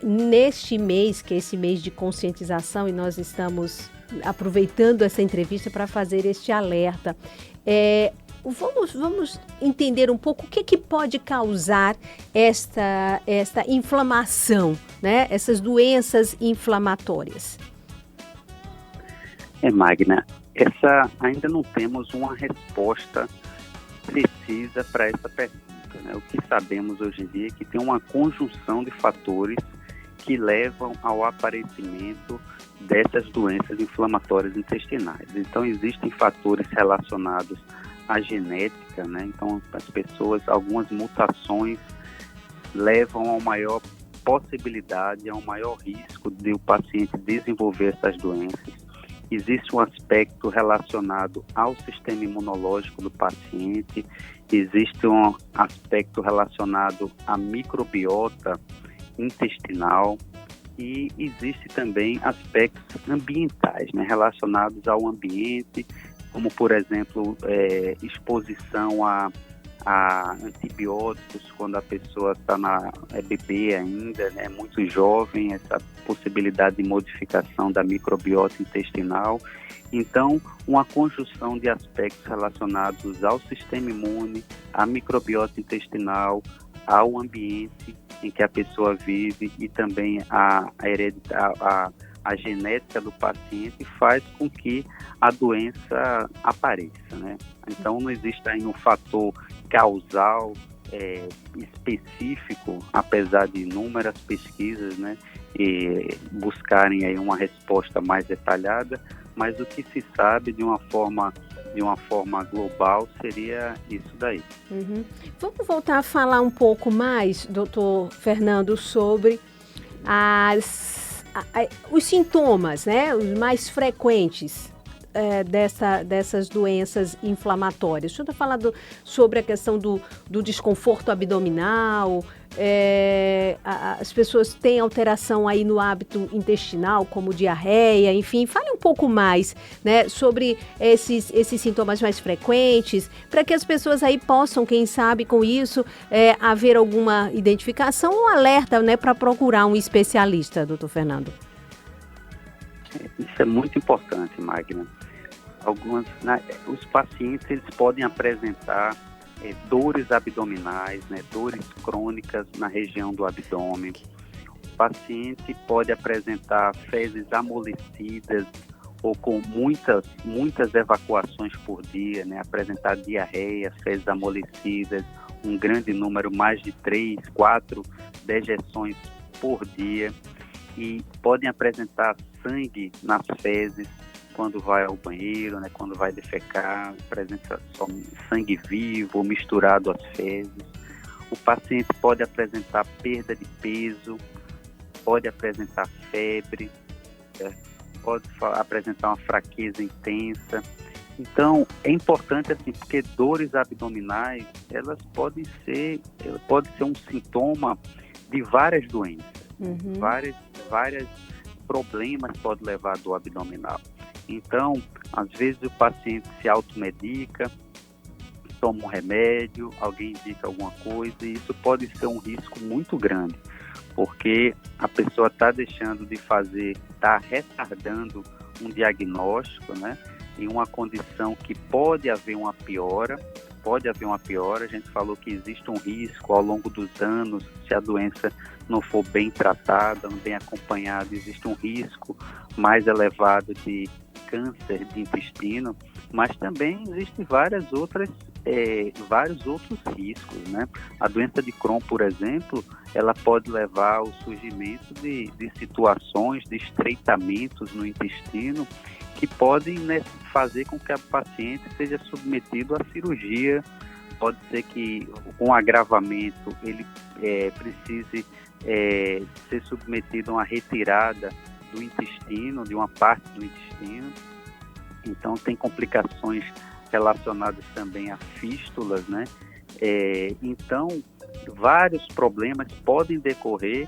neste mês, que é esse mês de conscientização, e nós estamos aproveitando essa entrevista para fazer este alerta, vamos entender um pouco o que pode causar esta inflamação, né? Essas doenças inflamatórias. Magna, ainda não temos uma resposta precisa para essa pergunta, né? O que sabemos hoje em dia é que tem uma conjunção de fatores que levam ao aparecimento dessas doenças inflamatórias intestinais. Então, existem fatores relacionados à genética, né? Então, as pessoas, algumas mutações levam a maior possibilidade, a um maior risco de o paciente desenvolver essas doenças. Existe um aspecto relacionado ao sistema imunológico do paciente, existe um aspecto relacionado à microbiota intestinal e existe também aspectos ambientais, né, relacionados ao ambiente, como, por exemplo, exposição a antibióticos quando a pessoa é bebê ainda, né, muito jovem, essa possibilidade de modificação da microbiota intestinal. Então, uma conjunção de aspectos relacionados ao sistema imune, à microbiota intestinal, ao ambiente em que a pessoa vive e também a genética do paciente faz com que a doença apareça, né? Então, não existe aí um fator causal específico, apesar de inúmeras pesquisas, né, e buscarem aí uma resposta mais detalhada, mas o que se sabe de uma forma global seria isso daí. Uhum. Vamos voltar a falar um pouco mais, doutor Fernando, sobre os sintomas, né, os mais frequentes dessas doenças inflamatórias. O senhor está falando sobre a questão do desconforto abdominal, as pessoas têm alteração aí no hábito intestinal, como diarreia, enfim. Fale um pouco mais, né, sobre esses sintomas mais frequentes, para que as pessoas aí possam, quem sabe, com isso, haver alguma identificação ou alerta, né, para procurar um especialista, doutor Fernando. Isso é muito importante, Magna. Os pacientes eles podem apresentar dores abdominais, né, dores crônicas na região do abdômen. O paciente pode apresentar fezes amolecidas ou com muitas evacuações por dia, né, apresentar diarreia, fezes amolecidas, um grande número, mais de 3, 4 dejeções por dia, e podem apresentar sangue nas fezes quando vai ao banheiro, né, quando vai defecar, apresenta só sangue vivo misturado às fezes. O paciente pode apresentar perda de peso, pode apresentar febre, pode apresentar uma fraqueza intensa. Então, é importante assim, porque dores abdominais, elas podem ser um sintoma de várias doenças. Uhum. Vários problemas podem levar à dor abdominal. Então, às vezes o paciente se automedica, toma um remédio, alguém indica alguma coisa, e isso pode ser um risco muito grande, porque a pessoa está deixando de fazer, está retardando um diagnóstico, né? E uma condição que pode haver uma piora. A gente falou que existe um risco ao longo dos anos, se a doença não for bem tratada, não bem acompanhada, existe um risco mais elevado de câncer de intestino, mas também existem vários outros riscos, né? A doença de Crohn, por exemplo, ela pode levar ao surgimento de situações de estreitamentos no intestino que podem, né, fazer com que a paciente seja submetido à cirurgia. Pode ser que com agravamento ele precise ser submetido a uma retirada do intestino, de uma parte do intestino. Então tem complicações relacionadas também a fístulas, né? Então vários problemas podem decorrer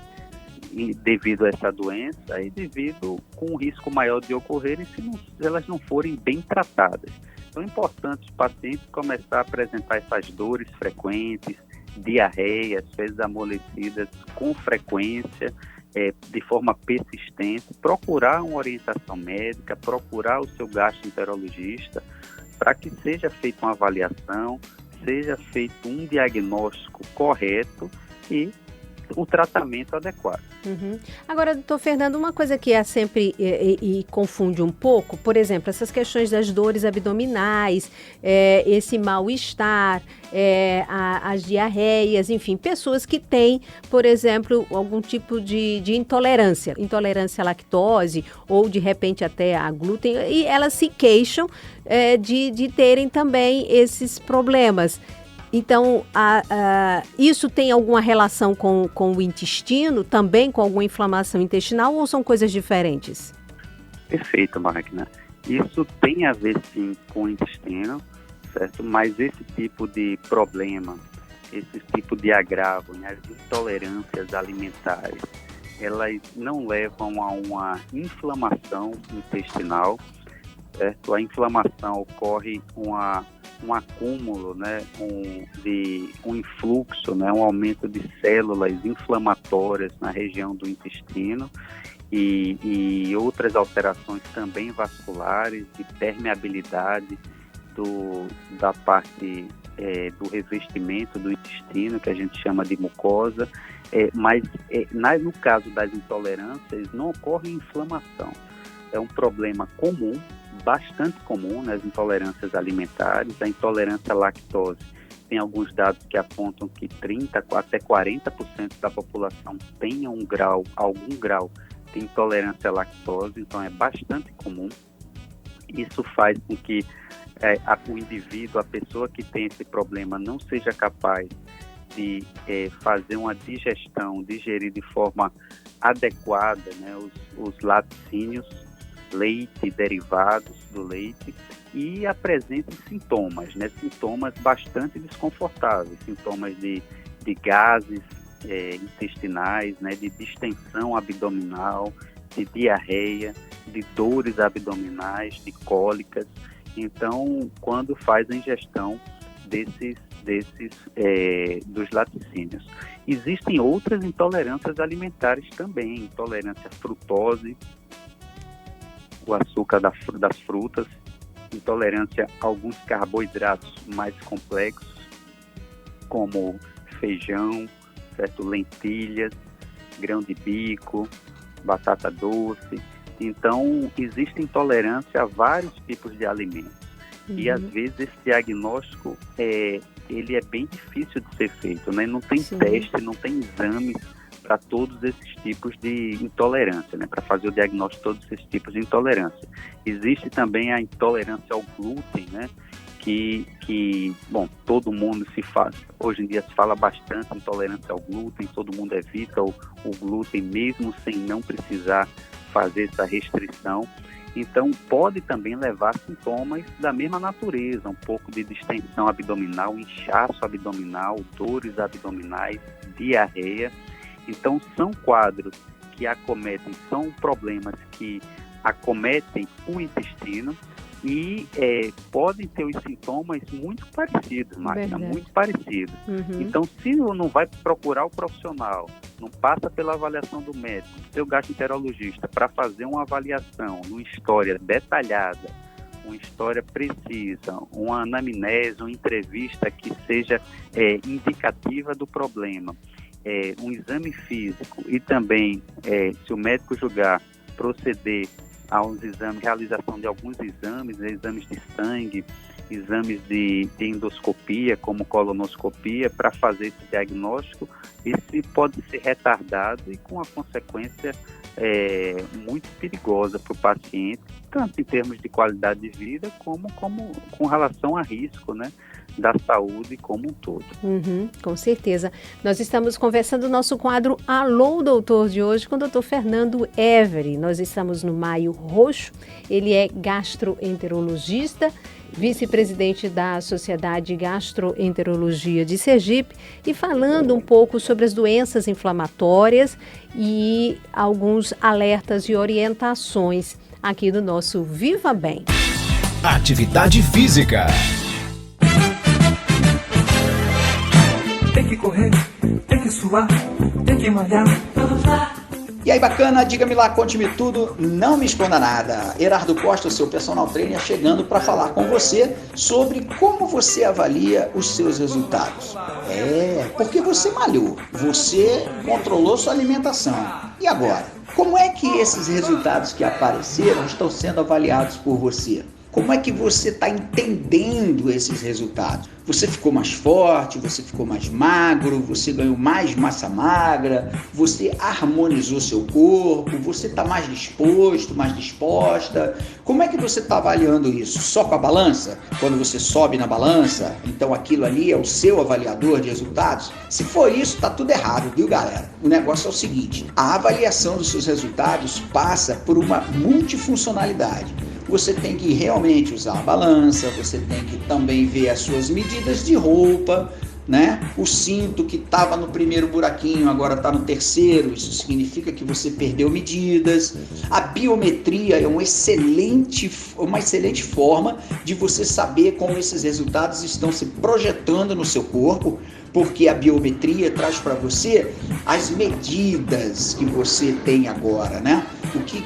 devido a essa doença e devido com um risco maior de ocorrerem se elas não forem bem tratadas. Então é importante os pacientes começar a apresentar essas dores frequentes, diarreias, fezes amolecidas com frequência, de forma persistente, procurar uma orientação médica, procurar o seu gastroenterologista para que seja feita uma avaliação, seja feito um diagnóstico correto e o tratamento adequado. Uhum. Agora, doutor Fernando, uma coisa que é sempre e confunde um pouco, por exemplo, essas questões das dores abdominais, esse mal-estar, as diarreias, enfim, pessoas que têm, por exemplo, algum tipo de intolerância à lactose ou de repente até a glúten, e elas se queixam de terem também esses problemas. Então, isso tem alguma relação com o intestino, também com alguma inflamação intestinal, ou são coisas diferentes? Perfeito, Magna. Isso tem a ver, sim, com o intestino, certo? Mas esse tipo de problema, esse tipo de agravo, né, as intolerâncias alimentares, elas não levam a uma inflamação intestinal, certo? A inflamação ocorre um acúmulo, né, um influxo, né, um aumento de células inflamatórias na região do intestino e outras alterações também vasculares, de permeabilidade da parte do revestimento do intestino, que a gente chama de mucosa, mas no caso das intolerâncias não ocorre inflamação. É um problema comum, bastante comum nas intolerâncias alimentares. A intolerância à lactose, tem alguns dados que apontam que 30% até 40% da população tenha algum grau de intolerância à lactose, então é bastante comum. Isso faz com que o indivíduo, a pessoa que tem esse problema, não seja capaz de fazer uma digestão, digerir de forma adequada, né, os laticínios, leite, derivados do leite, e apresentem sintomas, né? Sintomas bastante desconfortáveis, sintomas de gases intestinais, né? De distensão abdominal, de diarreia, de dores abdominais, de cólicas. Então, quando faz a ingestão dos laticínios. Existem outras intolerâncias alimentares também, intolerância à frutose, o açúcar das frutas, intolerância a alguns carboidratos mais complexos, como feijão, certo? Lentilhas, grão de bico, batata doce. Então, existe intolerância a vários tipos de alimentos. Uhum. E, às vezes, esse diagnóstico ele é bem difícil de ser feito, né? Não tem teste, não tem exames para todos esses tipos de intolerância, né? Para fazer o diagnóstico de todos esses tipos de intolerância. Existe também a intolerância ao glúten, né? Que bom, todo mundo hoje em dia se fala bastante intolerância ao glúten, todo mundo evita o glúten mesmo sem não precisar fazer essa restrição. Então, pode também levar sintomas da mesma natureza, um pouco de distensão abdominal, inchaço abdominal, dores abdominais, diarreia. Então, são quadros que são problemas que acometem o intestino e podem ter os sintomas muito parecidos, Magna, muito parecidos. Uhum. Então, se não vai procurar o profissional, não passa pela avaliação do médico, do seu gastroenterologista, para fazer uma avaliação, uma história detalhada, uma história precisa, uma anamnese, uma entrevista que seja indicativa do problema, um exame físico e também, se o médico julgar, proceder aos exames, realização de alguns exames, exames de sangue, exames de endoscopia, como colonoscopia, para fazer esse diagnóstico. Esse pode ser retardado e com a consequência muito perigosa para o paciente, tanto em termos de qualidade de vida, como com relação a risco, né, da saúde como um todo. Com certeza. Nós estamos conversando no nosso quadro Alô, Doutor, de hoje com o Dr. Fernando Every. Nós estamos no Maio Roxo. Ele é gastroenterologista, vice-presidente da Sociedade Gastroenterologia de Sergipe, e falando um pouco sobre as doenças inflamatórias e alguns alertas e orientações aqui do nosso Viva Bem. Atividade física. Tem que correr, tem que suar, tem que malhar. E aí, bacana, diga-me lá, conte-me tudo, não me esconda nada. Herardo Costa, seu personal trainer, chegando para falar com você sobre como você avalia os seus resultados. Porque você malhou, você controlou sua alimentação. E agora? Como é que esses resultados que apareceram estão sendo avaliados por você? Como é que você está entendendo esses resultados? Você ficou mais forte, você ficou mais magro, você ganhou mais massa magra, você harmonizou seu corpo, você está mais disposto, mais disposta. Como é que você está avaliando isso? Só com a balança? Quando você sobe na balança, então aquilo ali é o seu avaliador de resultados? Se for isso, está tudo errado, viu, galera? O negócio é o seguinte: a avaliação dos seus resultados passa por uma multifuncionalidade. Você tem que realmente usar a balança, você tem que também ver as suas medidas de roupa, né? O cinto que estava no primeiro buraquinho agora está no terceiro, isso significa que você perdeu medidas. A biometria é uma excelente forma de você saber como esses resultados estão se projetando no seu corpo, porque a biometria traz para você as medidas que você tem agora, né?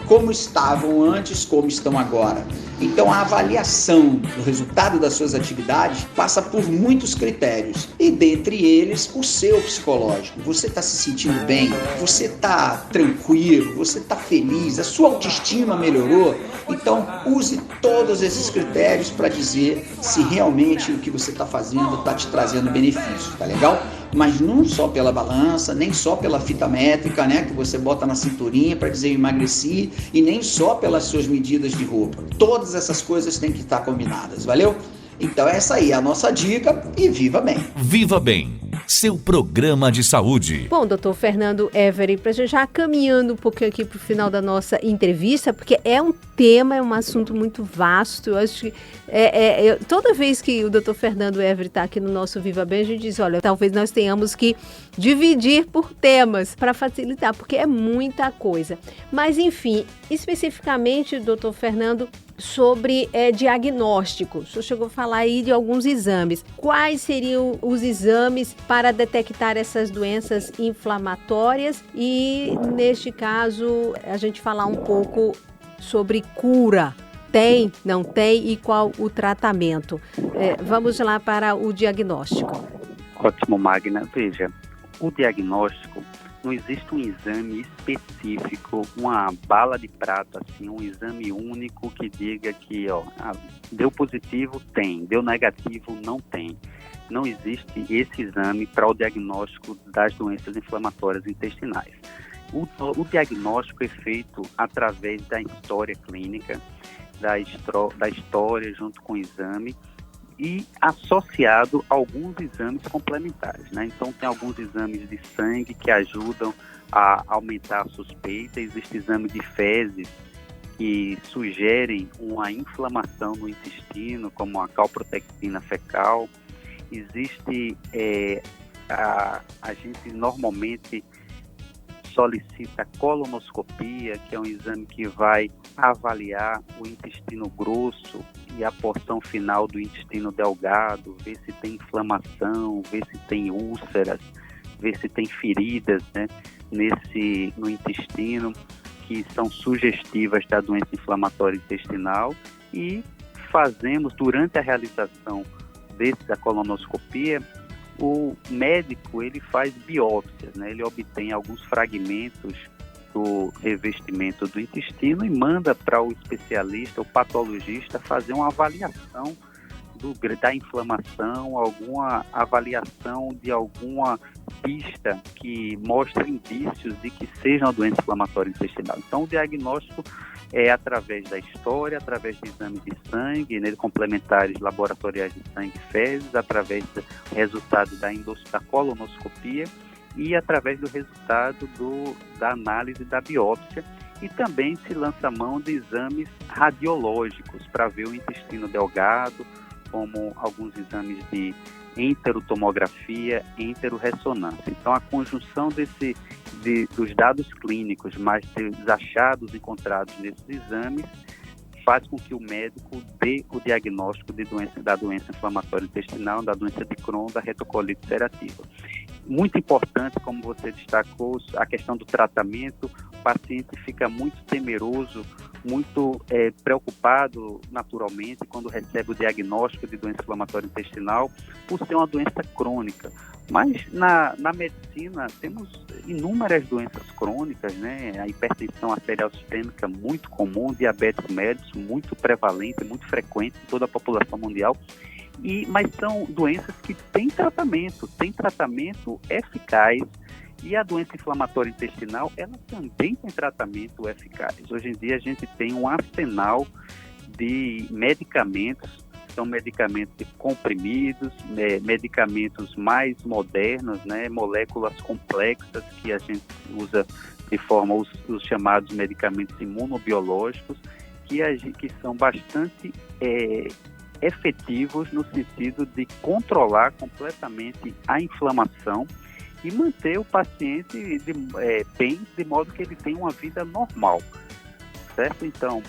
Como estavam antes, como estão agora. Então a avaliação do resultado das suas atividades passa por muitos critérios, e dentre eles o seu psicológico. Você está se sentindo bem? Você está tranquilo? Você está feliz? A sua autoestima melhorou? Então use todos esses critérios para dizer se realmente o que você está fazendo está te trazendo benefícios, tá legal? Mas não só pela balança, nem só pela fita métrica, né, que você bota na cinturinha para dizer eu emagreci, e nem só pelas suas medidas de roupa. Todas essas coisas têm que estar combinadas, valeu? Então essa aí é a nossa dica, e viva bem! Viva Bem, seu programa de saúde. Bom, doutor Fernando Every, para a gente já caminhando um pouquinho aqui para o final da nossa entrevista, porque é um tema, é um assunto muito vasto. Eu acho que toda vez que o doutor Fernando Every está aqui no nosso Viva Bem, a gente diz, olha, talvez nós tenhamos que dividir por temas para facilitar, porque é muita coisa. Mas, enfim, especificamente, doutor Fernando, sobre diagnóstico. O senhor chegou a falar aí de alguns exames. Quais seriam os exames para detectar essas doenças inflamatórias? E, neste caso, a gente falar um pouco sobre cura. Tem, não tem, e qual o tratamento? Vamos lá para o diagnóstico. Ótimo, Magna. Veja, o diagnóstico, não existe um exame específico, uma bala de prata, assim, um exame único que diga que deu positivo, tem, deu negativo, não tem. Não existe esse exame para o diagnóstico das doenças inflamatórias intestinais. O diagnóstico é feito através da história clínica, da história junto com o exame, e associado a alguns exames complementares, né? Então tem alguns exames de sangue que ajudam a aumentar a suspeita. Existe exame de fezes que sugerem uma inflamação no intestino, como a calprotectina fecal. Existe, a gente normalmente solicita colonoscopia, que é um exame que vai avaliar o intestino grosso e a porção final do intestino delgado, ver se tem inflamação, ver se tem úlceras, ver se tem feridas, né? no intestino, que são sugestivas da doença inflamatória intestinal, e fazemos, durante a realização da colonoscopia, o médico ele faz biópsias, né? Ele obtém alguns fragmentos do revestimento do intestino e manda para o especialista, o patologista, fazer uma avaliação da inflamação, alguma avaliação de alguma pista que mostre indícios de que seja uma doença inflamatória intestinal. Então, o diagnóstico é através da história, através de exames de sangue, né, complementares laboratoriais de sangue e fezes, através do resultado da colonoscopia e através do resultado da análise da biópsia, e também se lança mão de exames radiológicos para ver o intestino delgado, como alguns exames de enterotomografia, enteroressonância. Então, a conjunção dos dados clínicos, mais dos achados encontrados nesses exames, faz com que o médico dê o diagnóstico da doença inflamatória intestinal, da doença de Crohn, da retocolite ulcerativa. Muito importante, como você destacou, a questão do tratamento. O paciente fica muito temeroso, muito preocupado naturalmente quando recebe o diagnóstico de doença inflamatória intestinal, por ser uma doença crônica. Mas na medicina temos inúmeras doenças crônicas, né? A hipertensão arterial sistêmica muito comum, diabetes mellitus muito prevalente, muito frequente em toda a população mundial. Mas são doenças que têm tratamento eficaz, e a doença inflamatória intestinal, ela também tem tratamento eficaz. Hoje em dia a gente tem um arsenal de medicamentos, são medicamentos de comprimidos, medicamentos mais modernos, né, moléculas complexas que a gente usa de forma os chamados medicamentos imunobiológicos, que são bastante efetivos no sentido de controlar completamente a inflamação e manter o paciente bem, de modo que ele tenha uma vida normal, certo? Então,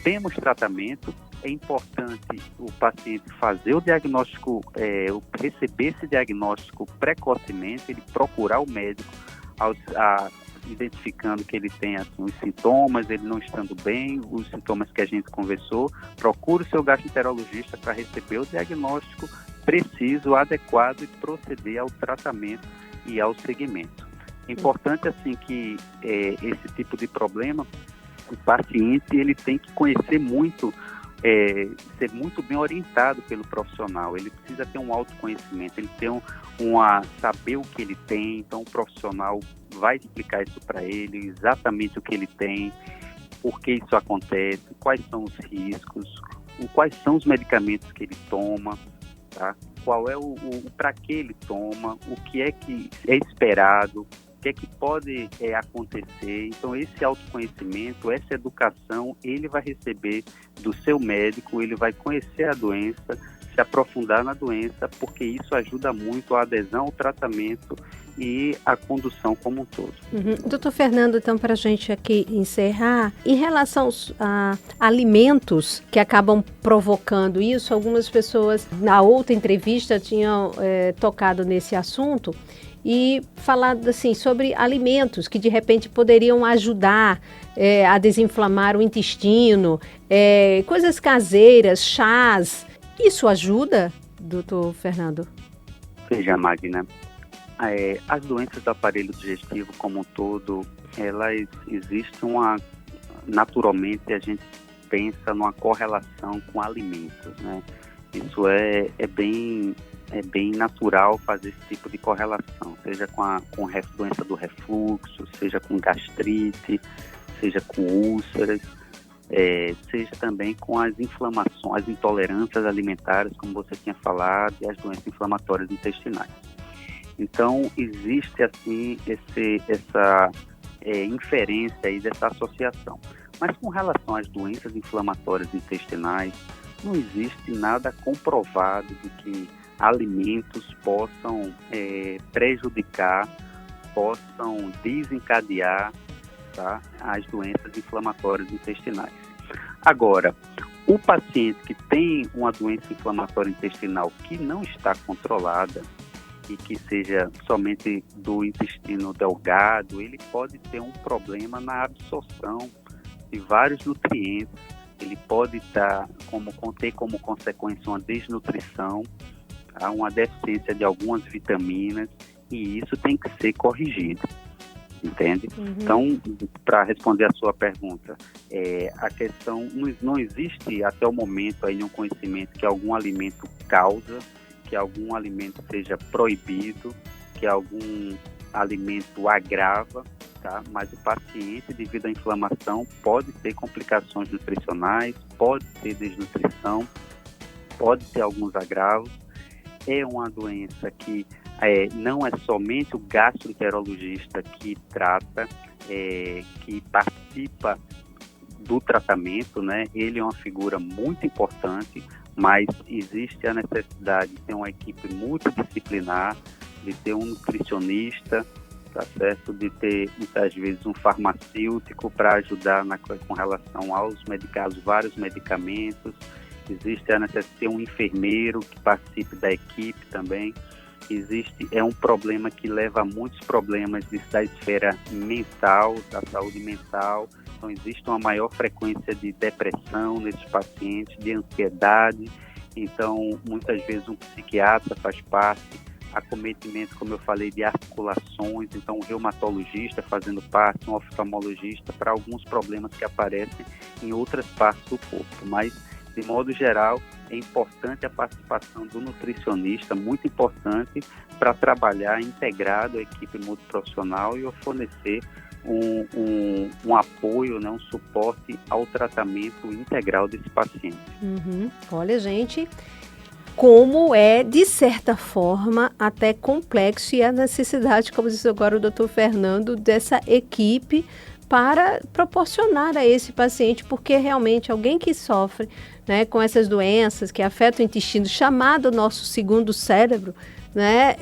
temos tratamento, é importante o paciente fazer o diagnóstico, receber esse diagnóstico precocemente, ele procurar o médico, identificando que ele tem assim, os sintomas, ele não estando bem, os sintomas que a gente conversou, procure o seu gastroenterologista para receber o diagnóstico preciso, adequado e proceder ao tratamento e ao segmento. É importante assim que esse tipo de problema, o paciente ele tem que conhecer muito, ser muito bem orientado pelo profissional. Ele precisa ter um autoconhecimento, ele tem saber o que ele tem. Então o profissional vai explicar isso para ele, exatamente o que ele tem, por que isso acontece, quais são os riscos, quais são os medicamentos que ele toma, tá? Qual é para que ele toma, o que é esperado, o que é que pode acontecer. Então, esse autoconhecimento, essa educação, ele vai receber do seu médico, ele vai conhecer a doença, se aprofundar na doença, porque isso ajuda muito a adesão ao tratamento e a condução como um todo. Doutor Fernando, então, para a gente aqui encerrar, em relação a alimentos que acabam provocando isso, algumas pessoas na outra entrevista tinham tocado nesse assunto e falado assim, sobre alimentos que de repente poderiam ajudar a desinflamar o intestino, coisas caseiras, chás. Isso ajuda, doutor Fernando? Veja, Magna, as doenças do aparelho digestivo como um todo, elas existem naturalmente a gente pensa numa correlação com alimentos, né? Isso é bem natural fazer esse tipo de correlação, seja com doença do refluxo, seja com gastrite, seja com úlceras, seja também com as inflamações, as intolerâncias alimentares, como você tinha falado, e as doenças inflamatórias intestinais. Então, existe assim essa inferência aí dessa associação. Mas com relação às doenças inflamatórias intestinais, não existe nada comprovado de que alimentos possam prejudicar, possam desencadear, tá, as doenças inflamatórias intestinais. Agora, o paciente que tem uma doença inflamatória intestinal que não está controlada, e que seja somente do intestino delgado, ele pode ter um problema na absorção de vários nutrientes. Ele pode ter como consequência uma desnutrição, uma deficiência de algumas vitaminas, e isso tem que ser corrigido, entende? Então, para responder a sua pergunta, a questão, não existe até o momento aí nenhum conhecimento que algum alimento causa, que algum alimento seja proibido, que algum alimento agrava, tá? Mas o paciente, devido à inflamação, pode ter complicações nutricionais, pode ter desnutrição, pode ter alguns agravos. É uma doença que não é somente o gastroenterologista que trata, que participa do tratamento, né? Ele é uma figura muito importante, mas existe a necessidade de ter uma equipe multidisciplinar, de ter um nutricionista, tá certo? De ter, muitas vezes, um farmacêutico para ajudar com relação aos vários medicamentos. Existe a necessidade de ter um enfermeiro que participe da equipe também. É um problema que leva a muitos problemas da esfera mental, da saúde mental. Então, existe uma maior frequência de depressão nesses pacientes, de ansiedade. Então, muitas vezes um psiquiatra faz parte, acometimento, como eu falei, de articulações. Então, um reumatologista fazendo parte, um oftalmologista, para alguns problemas que aparecem em outras partes do corpo. Mas, de modo geral, é importante a participação do nutricionista, muito importante, para trabalhar integrado à equipe multiprofissional e fornecer um apoio, né, um suporte ao tratamento integral desse paciente. Olha, gente, como é, de certa forma, até complexo, e a necessidade, como disse agora o doutor Fernando, dessa equipe para proporcionar a esse paciente, porque realmente alguém que sofre, né, com essas doenças que afetam o intestino, chamado nosso segundo cérebro, né,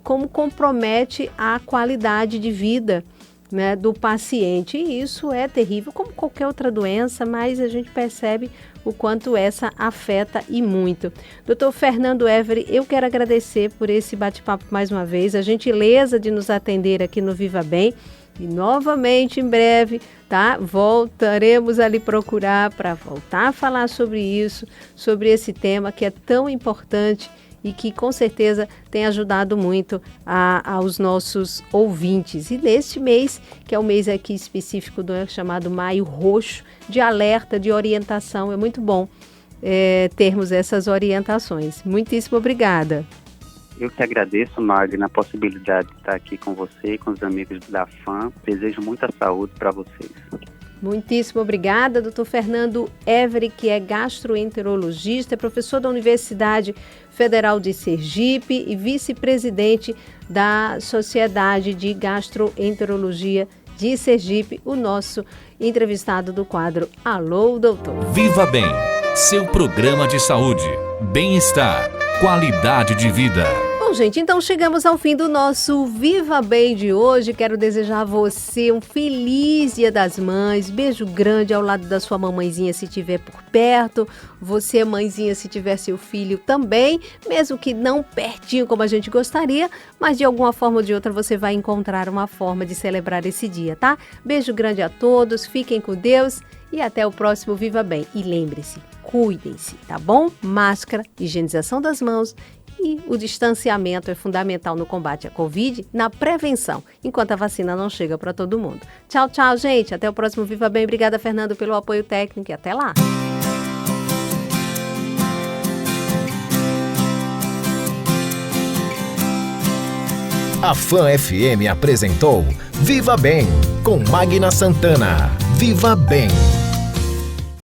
como compromete a qualidade de vida, né, do paciente. E isso é terrível, como qualquer outra doença, mas a gente percebe o quanto essa afeta e muito. Dr. Fernando Évere, eu quero agradecer por esse bate-papo mais uma vez, a gentileza de nos atender aqui no Viva Bem. E novamente, em breve, tá? Voltaremos a lhe procurar para voltar a falar sobre isso, sobre esse tema que é tão importante e que com certeza tem ajudado muito aos nossos ouvintes. E neste mês, que é o mês aqui específico do chamado Maio Roxo, de alerta, de orientação, é muito bom termos essas orientações. Muitíssimo obrigada. Eu que agradeço, Magna, a possibilidade de estar aqui com você e com os amigos da FAM. Desejo muita saúde para vocês. Muitíssimo obrigada, Dr. Fernando Évere, que é gastroenterologista, é professor da Universidade Federal de Sergipe e vice-presidente da Sociedade de Gastroenterologia de Sergipe, o nosso entrevistado do quadro Alô, Doutor. Viva Bem, seu programa de saúde, bem-estar, qualidade de vida. Bom, gente, então chegamos ao fim do nosso Viva Bem de hoje. Quero desejar a você um feliz Dia das Mães. Beijo grande ao lado da sua mamãezinha, se estiver por perto. Você, mãezinha, se tiver seu filho também, mesmo que não pertinho como a gente gostaria, mas de alguma forma ou de outra você vai encontrar uma forma de celebrar esse dia, tá? Beijo grande a todos, fiquem com Deus e até o próximo Viva Bem. E lembre-se, cuidem-se, tá bom? Máscara, higienização das mãos e o distanciamento é fundamental no combate à Covid, na prevenção, enquanto a vacina não chega para todo mundo. Tchau, tchau, gente. Até o próximo Viva Bem. Obrigada, Fernando, pelo apoio técnico e até lá. A FAM FM apresentou Viva Bem, com Magna Santana. Viva Bem.